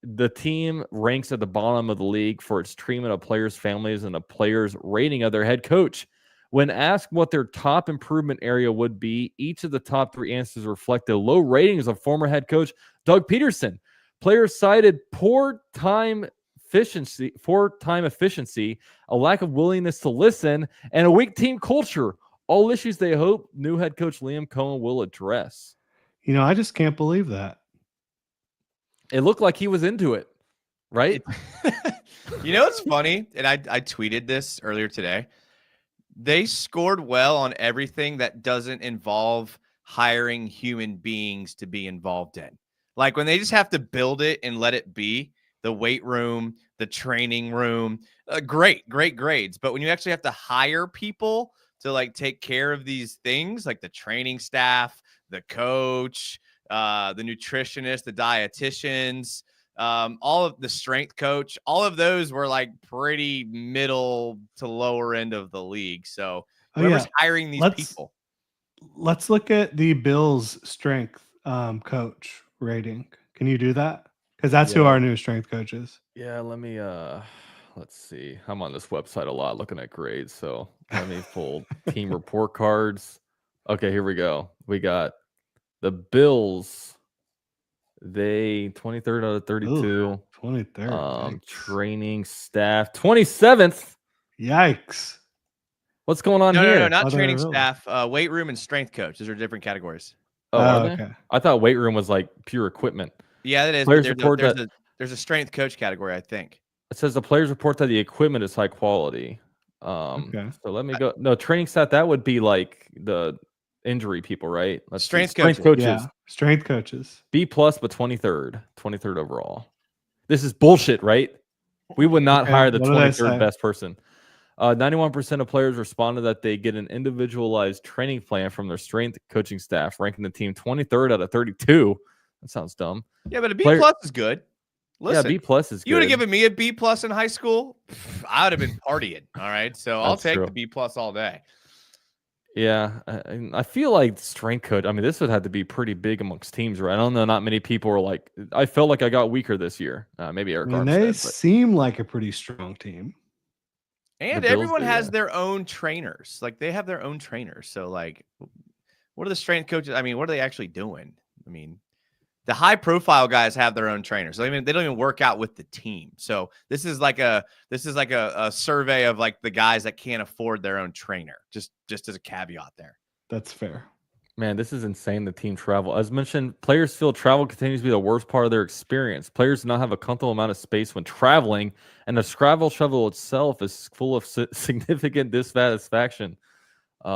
The team ranks at the bottom of the league for its treatment of players' families and a players' rating of their head coach. When asked what their top improvement area would be, each of the top 3 answers reflected low ratings of former head coach Doug Peterson. Players cited poor time efficiency, a lack of willingness to listen, and a weak team culture. All issues they hope new head coach Liam Cohen will address. I just can't believe that. It looked like he was into it. right? You know what's funny? And I tweeted this earlier today. They scored well on everything that doesn't involve hiring human beings to be involved in. Like when they just have to build it and let it be, the weight room, the training room, great grades. But when you actually have to hire people to like take care of these things, like the training staff, the coach, the nutritionist, the dietitians, all of the strength coach, all of those were like pretty middle to lower end of the league. So whoever's hiring these people. Let's look at the Bills strength coach rating. Can you do that? Because that's who our new strength coach is. Yeah, let me let's see. I'm on this website a lot looking at grades. So let me pull team report cards. Okay, here we go. We got the Bills. They 23rd out of 32. Ooh, 23rd. Training staff 27th. Yikes. What's going on No, here? no, not training staff. Weight room and strength coach. Those are different categories. Oh, are they? Okay. I thought weight room was like pure equipment. Yeah, that is. Players report There's a strength coach category, I think. It says the players report that the equipment is high quality. Okay. So let me go. No, training staff, that would be like the injury people, right? Let's see. Strength coaches. Yeah, strength coaches. B+, but 23rd overall. This is bullshit, right? We would not hire the 23rd best person. 91% of players responded that they get an individualized training plan from their strength coaching staff, ranking the team 23rd out of 32. That sounds dumb. Yeah, but a B+ is good. Listen, yeah, B+ is good. You would have given me a B+ in high school, I would have been partying. All right, so I'll take the B+ all day. Yeah, I feel like strength coach. I mean, this would have to be pretty big amongst teams, right? I don't know. Not many people are like. I felt like I got weaker this year. Maybe Eric. Armstead, they seem like a pretty strong team. And everyone has their own trainers. Like they have their own trainers. So like, what are the strength coaches? I mean, what are they actually doing? I mean, the high profile guys have their own trainers. So, I mean, they don't even work out with the team. So this is like a survey of like the guys that can't afford their own trainer. Just as a caveat there. That's fair. Man, this is insane. The team travel, as mentioned, players feel travel continues to be the worst part of their experience. Players do not have a comfortable amount of space when traveling, and the travel shovel itself is full of significant dissatisfaction.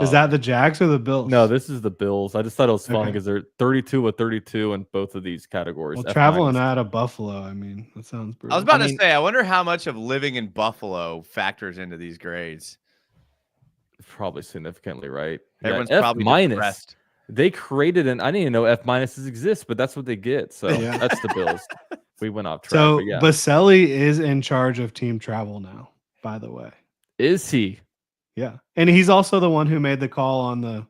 Is that the Jags or the Bills? No, this is the Bills. I just thought it was funny because they're 32 with 32 in both of these categories. Well, traveling out of Buffalo, I mean, that sounds brutal. I was about to say, I wonder how much of living in Buffalo factors into these grades. Probably significantly, right? Everyone's F probably minus. depressed. They created I didn't even know F minuses exist, but that's what they get. So that's the Bills. We went off track. So Boselli is in charge of team travel now, by the way. Is he? Yeah. And he's also the one who made the call on the,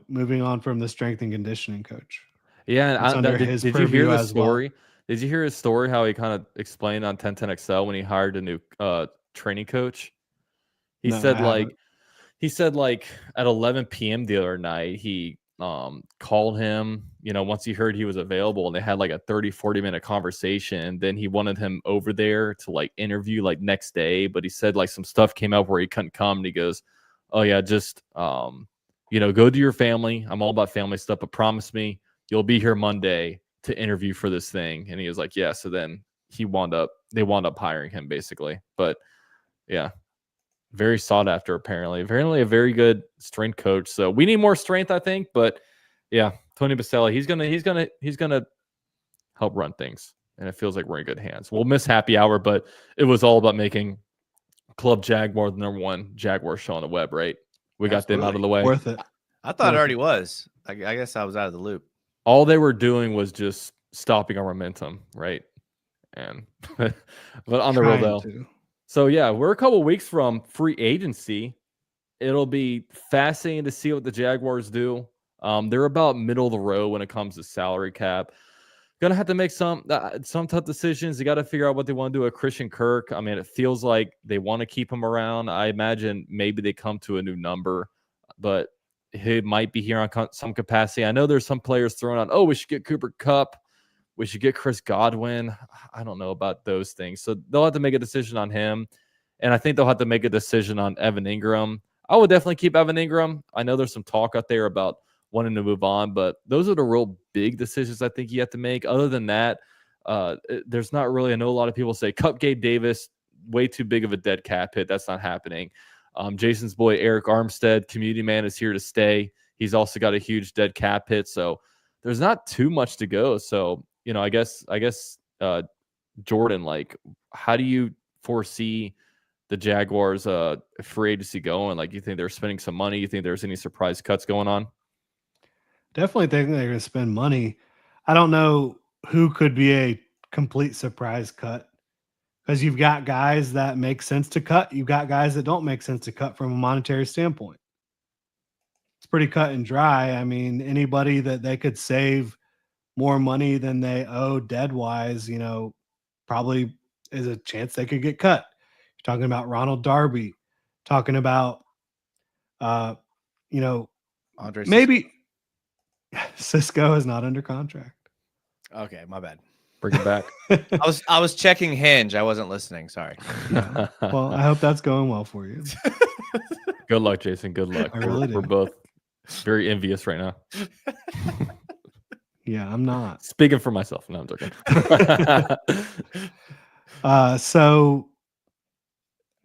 moving on from the strength and conditioning coach. Yeah. And did you hear the story? Well. Did you hear his story, how he kind of explained on 1010XL when he hired a new training coach? He said at 11 p.m. the other night, he called him, once he heard he was available, and they had like a 30-40 minute conversation. And then he wanted him over there to like interview like next day, but he said like some stuff came up where he couldn't come, and he goes, oh yeah, just go to your family. I'm all about family stuff, but promise me you'll be here Monday to interview for this thing. And he was like, yeah. So then they wound up hiring him basically. But yeah, very sought after, apparently a very good strength coach. So we need more strength, I think. But yeah, Tony Boselli, he's gonna help run things, and it feels like we're in good hands. We'll miss happy hour, but it was all about making Club Jaguar the #1 Jaguar show on the web, right? We got them out of the way. Worth it. I thought it already was. I guess I was out of the loop. All they were doing was just stopping our momentum, right? And but on the real though. So yeah, we're a couple weeks from free agency. It'll be fascinating to see what the Jaguars do. They're about middle of the road when it comes to salary cap. Gonna have to make some tough decisions. You got to figure out what they want to do with Christian Kirk. I mean, it feels like they want to keep him around. I imagine maybe they come to a new number, but he might be here on some capacity. I know there's some players throwing out, oh, we should get Cooper Kupp. We should get Chris Godwin. I don't know about those things. So they'll have to make a decision on him. And I think they'll have to make a decision on Evan Ingram. I would definitely keep Evan Ingram. I know there's some talk out there about wanting to move on, but those are the real big decisions I think you have to make. Other than that, There's not really, I know a lot of people say Gabe Davis, way too big of a dead cap hit. That's not happening. Jason's boy, Eric Armstead, community man, is here to stay. He's also got a huge dead cap hit. So there's not too much to go. So, I guess Jordan, like, how do you foresee the Jaguars free agency going? Like, you think they're spending some money? You think there's any surprise cuts going on? Definitely think they're going to spend money. I don't know who could be a complete surprise cut, because you've got guys that make sense to cut. You've got guys that don't make sense to cut from a monetary standpoint. It's pretty cut and dry. I mean, anybody that they could save more money than they owe dead wise, probably is a chance they could get cut. You're talking about Ronald Darby, talking about, Andre maybe Cisco is not under contract. Okay, my bad. Bring it back. I was checking Hinge. I wasn't listening. Sorry. Well, I hope that's going well for you. Good luck, Jason. Good luck. We're both very envious right now. Yeah, I'm not. Speaking for myself. No, I'm joking. So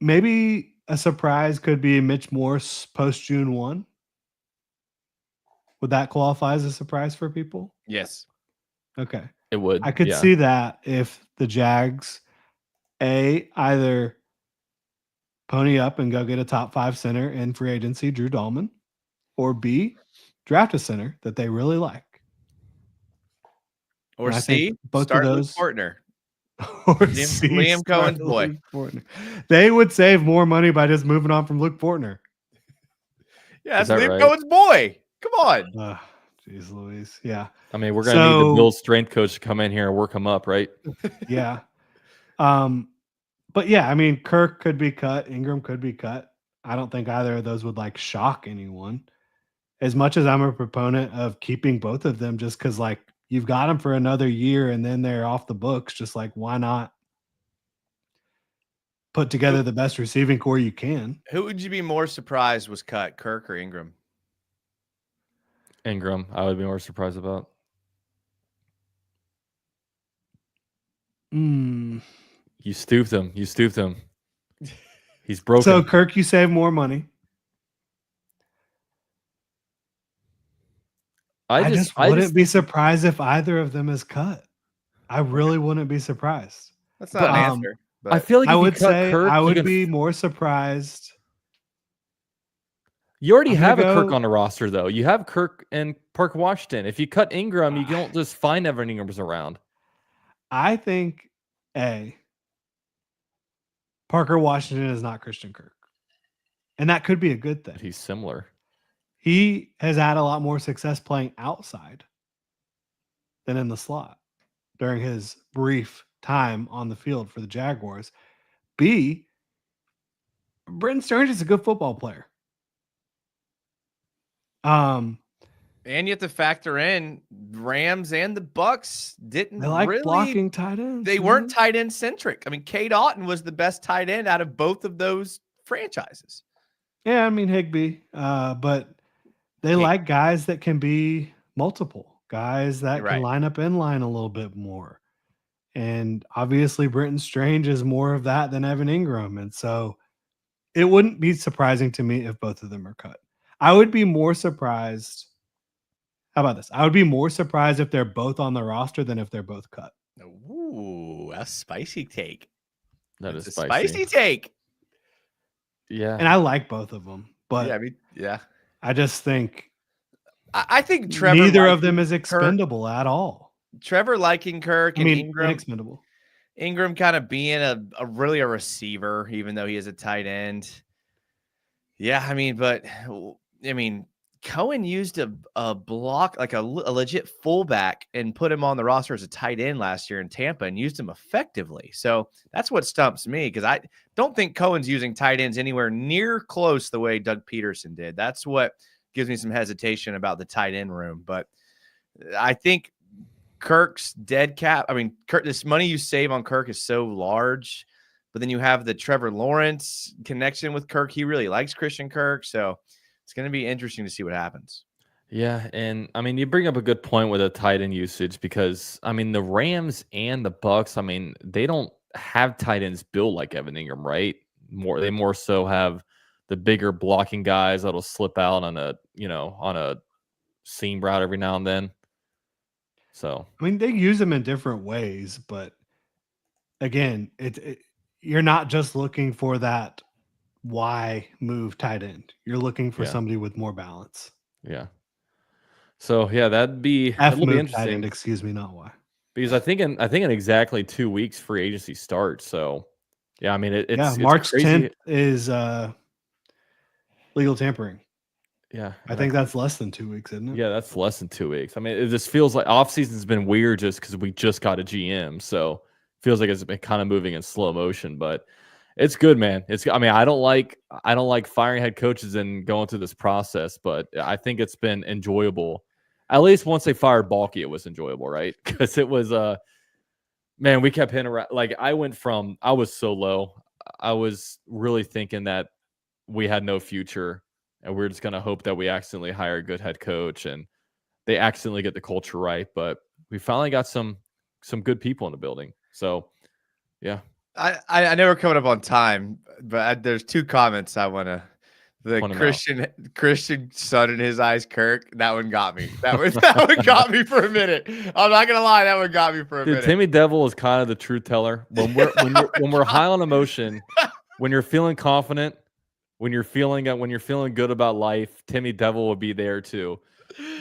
maybe a surprise could be Mitch Morse post June 1. Would that qualify as a surprise for people? Yes. Okay. It would. I could see that if the Jags either pony up and go get a top 5 center in free agency, Drew Dahlman, or B, draft a center that they really like. Or And I C, think both start of Luke those Fortner. or C, Liam start Cohen's boy. Luke Fortner. They would save more money by just moving on from Luke Fortner. Yeah, Is that's that Liam right? Cohen's boy. Come on. Jeez Louise. Yeah. I mean, we're going to need the Bills strength coach to come in here and work him up, right? Yeah. But yeah, I mean, Kirk could be cut. Ingram could be cut. I don't think either of those would like shock anyone. As much as I'm a proponent of keeping both of them, just because like you've got them for another year and then they're off the books, just like why not put together the best receiving core you can? Who would you be more surprised was cut, Kirk or Ingram? Ingram, I would be more surprised about. You stooped him. He's broken. So Kirk, you save more money. I just wouldn't be surprised if either of them is cut. I really wouldn't be surprised. That's not an answer. But I feel like I if would you cut say Kirk, I you would can- be more surprised. You already I'm have a gonna Kirk go- on the roster, though. You have Kirk and Park Washington. If you cut Ingram, you don't just find Evan Ingram's around. I think Parker Washington is not Christian Kirk. And that could be a good thing. He's similar. He has had a lot more success playing outside than in the slot during his brief time on the field for the Jaguars. B, Brenton Stearns is a good football player. And you have to factor in Rams and the Bucks didn't They like really blocking tight ends. They weren't tight end centric. I mean, Cade Otton was the best tight end out of both of those franchises. Yeah, I mean Higbee, but they like guys that can be multiple, guys that can line up in line a little bit more. And obviously Brenton Strange is more of that than Evan Ingram. And so it wouldn't be surprising to me if both of them are cut. I would be more surprised. How about this? I would be more surprised if they're both on the roster than if they're both cut. Ooh, a spicy take. That's a spicy take. Yeah. And I like both of them, but I just think I think Trevor neither of them is expendable at all. Trevor liking Kirk and Ingram inexpendable. Ingram kind of being a really a receiver, even though he is a tight end. Yeah, I mean, Cohen used a block, like a legit fullback, and put him on the roster as a tight end last year in Tampa and used him effectively. So that's what stumps me, because I don't think Cohen's using tight ends anywhere near close the way Doug Peterson did. That's what gives me some hesitation about the tight end room. But I think Kirk's dead cap. I mean, this money you save on Kirk is so large, but then you have the Trevor Lawrence connection with Kirk. He really likes Christian Kirk. So it's going to be interesting to see what happens. Yeah, and I mean, you bring up a good point with the tight end usage because I mean, the Rams and the Bucks, I mean, they don't have tight ends built like Evan Ingram, right? They more so have the bigger blocking guys that'll slip out on a seam route every now and then. So I mean, they use them in different ways, but again, you're not just looking for that Y move tight end. You're looking for yeah, somebody with more balance. yeah. So yeah, F that'll be move tight end, interesting excuse me, not Y. because I think in exactly 2 weeks free agency starts. So yeah, I mean Yeah, it's March crazy. 10th is legal tampering. Yeah, I and I think think that's less than 2 weeks, isn't it? yeah, that's less than 2 weeks. I mean, it just feels like off season's been weird just because we just got a GM, so feels like it's been kind of moving in slow motion. But it's good, man. I mean, I don't like firing head coaches and going through this process, but I think it's been enjoyable. At least once they fired Balky, it was enjoyable, right? Because it was man, we kept hitting around. Like I was so low. I was really thinking that we had no future, and we're just gonna hope that we accidentally hire a good head coach and they accidentally get the culture right. But we finally got some good people in the building. So yeah, I know we're coming up on time, but there's two comments I want to. The point 'em out. Christian sun in his eyes, Kirk. That one got me. That one got me for a minute. I'm not gonna lie, that one got me for a Dude, minute. Timmy Devil is kind of the truth teller. When we're high on emotion, when you're feeling confident, when you're feeling good about life, Timmy Devil will be there to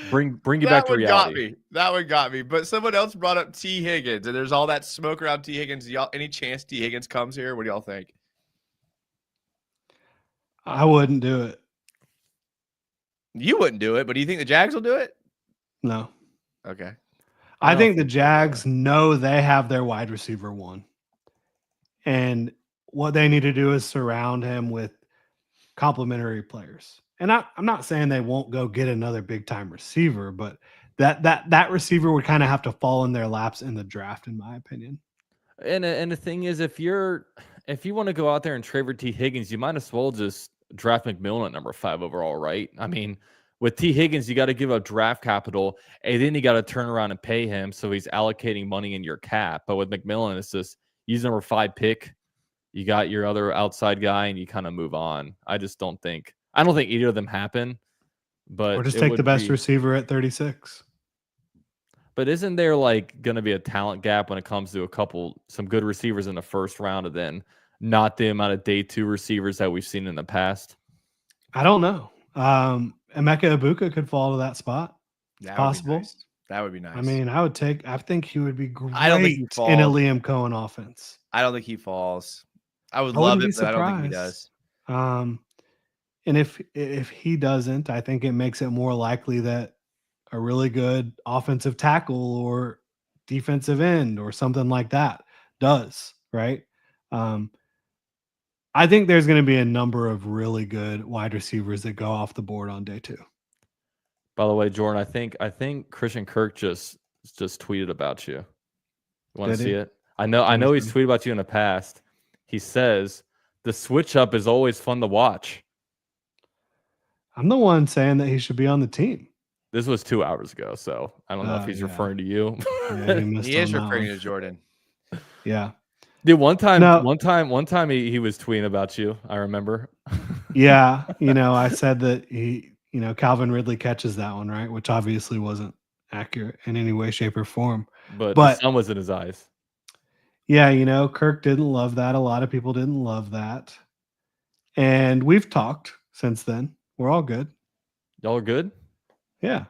bring you back That to one got reality. me. That one got me. But someone else brought up T. Higgins, and there's all that smoke around T. Higgins. Y'all, any chance T. Higgins comes here? What do y'all think? I wouldn't do it. You wouldn't do it, but do you think the Jags will do it? No. Okay. I don't think the think so, Jags know they have their wide receiver one. And what they need to do is surround him with complementary players. And I'm not saying they won't go get another big time receiver, but that receiver would kind of have to fall in their laps in the draft, in my opinion. And the thing is, if you want to go out there and trade for T. Higgins, you might as well just draft McMillan at number 5 overall, right? I mean, with T. Higgins, you got to give up draft capital, and then you got to turn around and pay him, so he's allocating money in your cap. But with McMillan, it's just use number 5 pick. You got your other outside guy, and you kind of move on. I don't think either of them happen, but Or just it take the would best be. receiver at 36. But isn't there like going to be a talent gap when it comes to some good receivers in the first round, and then not the amount of day 2 receivers that we've seen in the past? I don't know. Emeka Ibuka could fall to that spot. It's That would be possible. nice. That would be nice. I mean, I think he would be great I don't think he in a falls. Liam Cohen offense. I don't think he falls. I would I love wouldn't it, be but I don't think he surprised. does. And if he doesn't, I think it makes it more likely that a really good offensive tackle or defensive end or something like that does, right? I think there's going to be a number of really good wide receivers that go off the board on day 2. By the way, Jordan, I think Christian Kirk just tweeted about you. You want to Did see he? it? I know Let me he's see. tweeted about you in the past. He says the switch up is always fun to watch. I'm the one saying that he should be on the team. This was 2 hours ago, so I don't know if he's Yeah. referring to you. Yeah, he missed He is on that referring one. to Jordan. Yeah. Dude, one time No. he was tweeting about you. I remember. Yeah, I said that Calvin Ridley catches that one, right? Which obviously wasn't accurate in any way, shape, or form. But the But sun was in his eyes. yeah, Kirk didn't love that. A lot of people didn't love that. And we've talked since then. We're all good. Y'all are good? Yeah,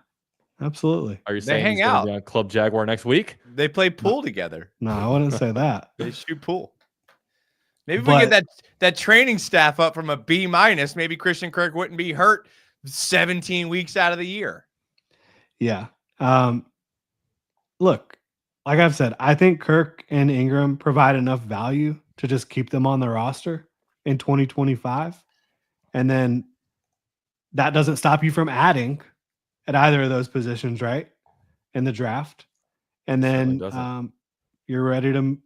absolutely. Are you They saying hang he's going to out. be on Club Jaguar next week? They play pool together. No, I wouldn't say that. They shoot pool. Maybe if But- we get that training staff up from a B-, maybe Christian Kirk wouldn't be hurt 17 weeks out of the year. Yeah. Look, like I've said, I think Kirk and Ingram provide enough value to just keep them on the roster in 2025. And then that doesn't stop you from adding at either of those positions, right? In the draft. And Certainly then doesn't. you're ready to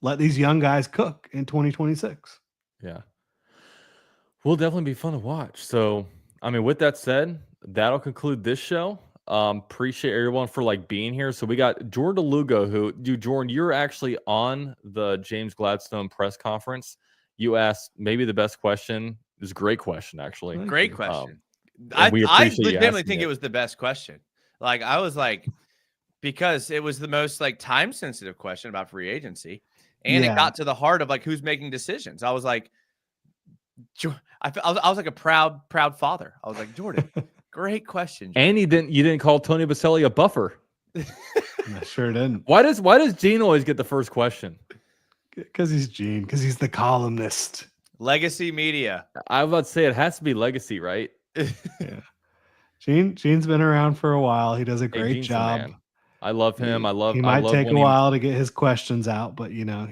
let these young guys cook in 2026. Yeah. Will definitely be fun to watch. So I mean, with that said, that'll conclude this show. Appreciate everyone for like being here. So we got Jordan DeLugo, Jordan, you're actually on the James Gladstone press conference. You asked maybe the best question. It was a great question, actually. Great question. We I appreciate you legitimately asking think it. it was the best question. Like I was like, because it was the most like time sensitive question about free agency, and it got to the heart of like who's making decisions. I was like, I was like a proud father. I was like, Jordan, great question. Jordan. And you didn't call Tony Boselli a buffer. I sure didn't. Why does Gene always get the first question? Because he's Gene. Because he's the columnist. Legacy media. I was about to say it has to be legacy, right? Yeah. Gene's been around for a while. He does a great Gene's the job. man. I love him. He might take a while to get his questions out, but you know,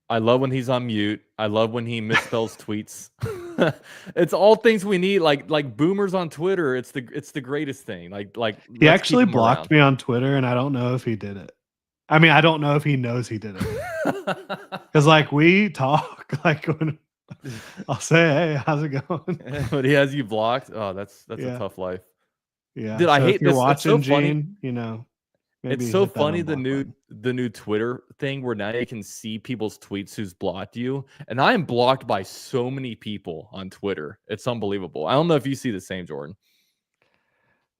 I love when he's on mute. I love when he misspells tweets. It's all things we need. Like boomers on Twitter. It's the greatest thing. Like he actually blocked me on Twitter, and I don't know if he did it. I mean, I don't know if he knows he did it. Because like we talk, like when I'll say, "Hey, how's it going?" But he has you blocked. Oh, that's a tough life. Yeah, dude, I hate if you're this. watching, it's so funny. Gene, you know. It's so funny the new Twitter thing where now you can see people's tweets who's blocked you, and I am blocked by so many people on Twitter. It's unbelievable. I don't know if you see the same, Jordan.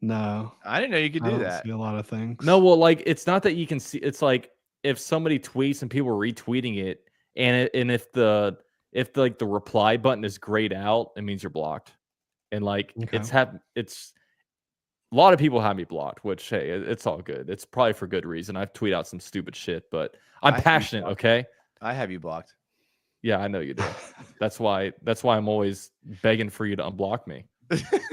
No, I didn't know you could do that. See a lot of things. No, well, like it's not that you can see. It's like if somebody tweets and people are retweeting it, and if the reply button is grayed out, it means you're blocked. And like it's a lot of people have me blocked, which hey, it's all good. It's probably for good reason. I've tweeted out some stupid shit, but I'm passionate. Okay, I have you blocked. Yeah, I know you do. That's why I'm always begging for you to unblock me.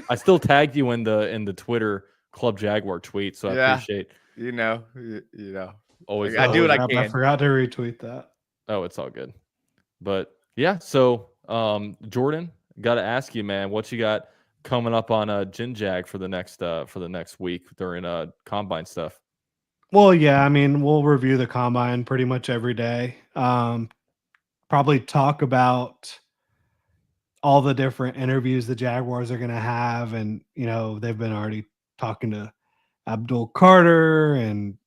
I still tagged you in the Twitter Club Jaguar tweet, so I appreciate. You know. Always, I do what I can. I forgot to retweet that. Oh, it's all good. But yeah, so Jordan, got to ask you, man, what you got coming up on Gin Jag for the next week during combine stuff? Well, yeah, I mean, we'll review the combine pretty much every day. Probably talk about all the different interviews the Jaguars are going to have, and you know they've been already talking to Abdul Carter and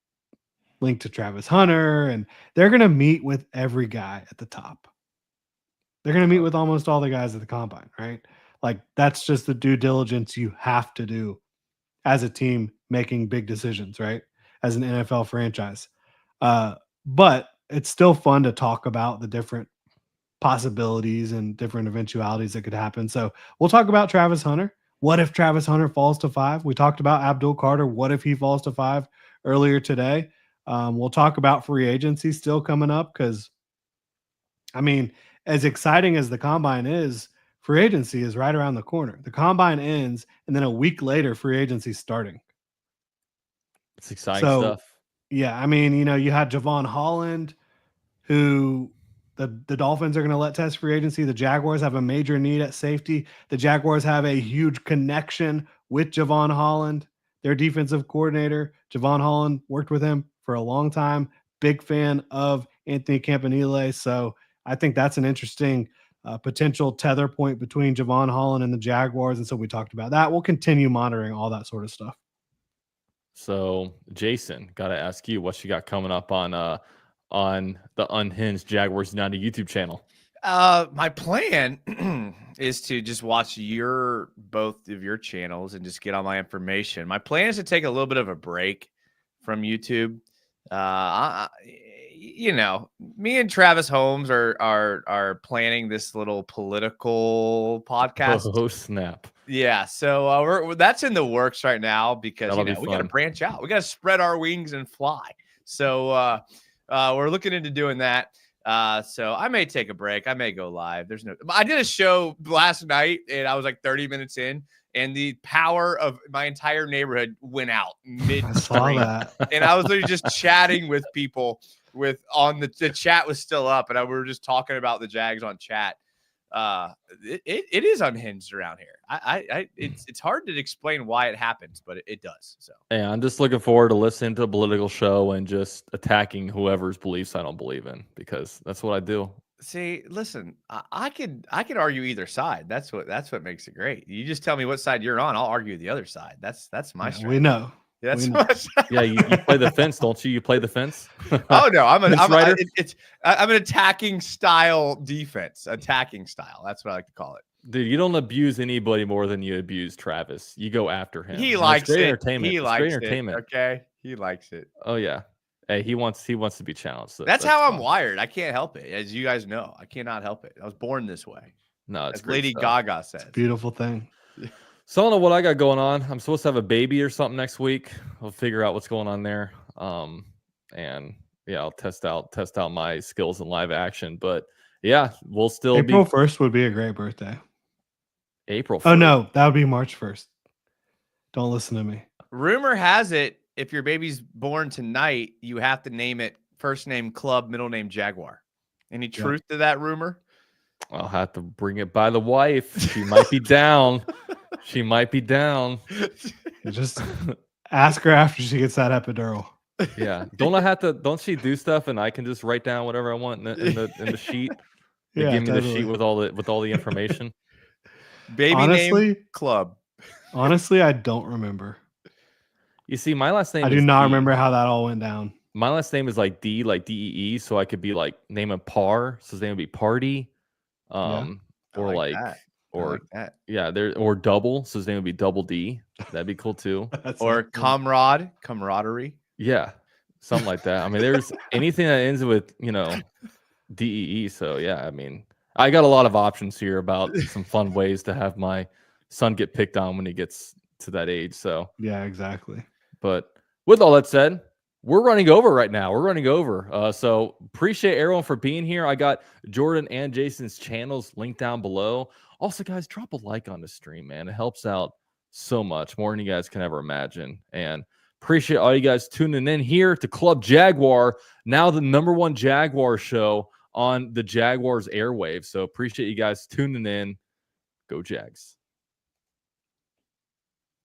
linked to Travis Hunter, and they're going to meet with every guy at the top. They're going to meet with almost all the guys at the combine, right? Like that's just the due diligence you have to do as a team making big decisions, right? As an NFL franchise. But it's still fun to talk about the different possibilities and different eventualities that could happen. So we'll talk about Travis Hunter. What if Travis Hunter falls to 5? We talked about Abdul Carter. What if he falls to 5 earlier today? We'll talk about free agency still coming up because, I mean, as exciting as the combine is, free agency is right around the corner. The combine ends, and then a week later, free agency starting. It's exciting stuff. Yeah, I mean, you know, you had Javon Holland, who the Dolphins are going to let test free agency. The Jaguars have a major need at safety. The Jaguars have a huge connection with Javon Holland, their defensive coordinator. Javon Holland worked with him for a long time. Big fan of Anthony Campanile. So I think that's an interesting potential tether point between Javon Holland and the Jaguars. And so we talked about that. We'll continue monitoring all that sort of stuff. So Jason, got to ask you what you got coming up on the Unhinged Jaguars United YouTube channel. My plan is to just watch both of your channels and just get all my information. My plan is to take a little bit of a break from YouTube. You know, me and Travis Holmes are planning this little political podcast. Oh snap! Yeah, so that's in the works right now because we got to branch out. We got to spread our wings and fly. So we're looking into doing that. So I may take a break. I may go live. I did a show last night and I was like 30 minutes in and the power of my entire neighborhood went out mid-stream. And I was literally just chatting with people the chat was still up and we were just talking about the Jags on chat. It is unhinged around here. It's hard to explain why it happens, but it does. So yeah, I'm just looking forward to listening to a political show and just attacking whoever's beliefs I don't believe in because that's what I do. See, listen, I could argue either side. That's what makes it great. You just tell me what side you're on. I'll argue the other side. That's my Yeah, strength. we know. That's we know. my Yeah, you play the fence, don't you? You play the fence. Oh no, I'm Fence rider? I'm an attacking style defense. Attacking style. That's what I like to call it. Dude, you don't abuse anybody more than you abuse Travis. You go after him. He And likes it's great it. entertainment. He It's likes great it. entertainment. Okay, he likes it. Oh yeah. Hey, he wants to be challenged. So That's how I'm fun. wired. I can't help it. As you guys know, I cannot help it. I was born this way. No, it's As great Lady stuff. Gaga says. Beautiful thing. So I don't know what I got going on. I'm supposed to have a baby or something next week. I'll figure out what's going on there. And yeah, I'll test out my skills in live action. But yeah, we'll still April be 1st would be a great birthday. April 1st. Oh no, that would be March 1st. Don't listen to me. Rumor has it, if your baby's born tonight, you have to name it first name Club, middle name Jaguar. Any truth to that rumor? I'll have to bring it by the wife. She might be down. She might be down. Just ask her after she gets that epidural. Yeah. Don't she do stuff and I can just write down whatever I want in the sheet? They Yeah, give me totally. the sheet with all the information. Baby name Club. Honestly, I don't remember. You see, my last name I do is not D. remember how that all went down. My last name is like D, like DEE, so I could be like name a par, so his name would be Party. I Or like like that. I or like that. yeah, or double, so his name would be Double D. That'd be cool too. Or camaraderie. Yeah, something like that. I mean, there's anything that ends with, DEE. So yeah, I mean, I got a lot of options here about some fun ways to have my son get picked on when he gets to that age. So Yeah, exactly. but with all that said, we're running over right now. We're running over. So appreciate everyone for being here. I got Jordan and Jason's channels linked down below. Also, guys, drop a like on the stream, man. It helps out so much, more than you guys can ever imagine. And appreciate all you guys tuning in here to Club Jaguar, now the #1 Jaguar show on the Jaguars airwaves. So appreciate you guys tuning in. Go Jags.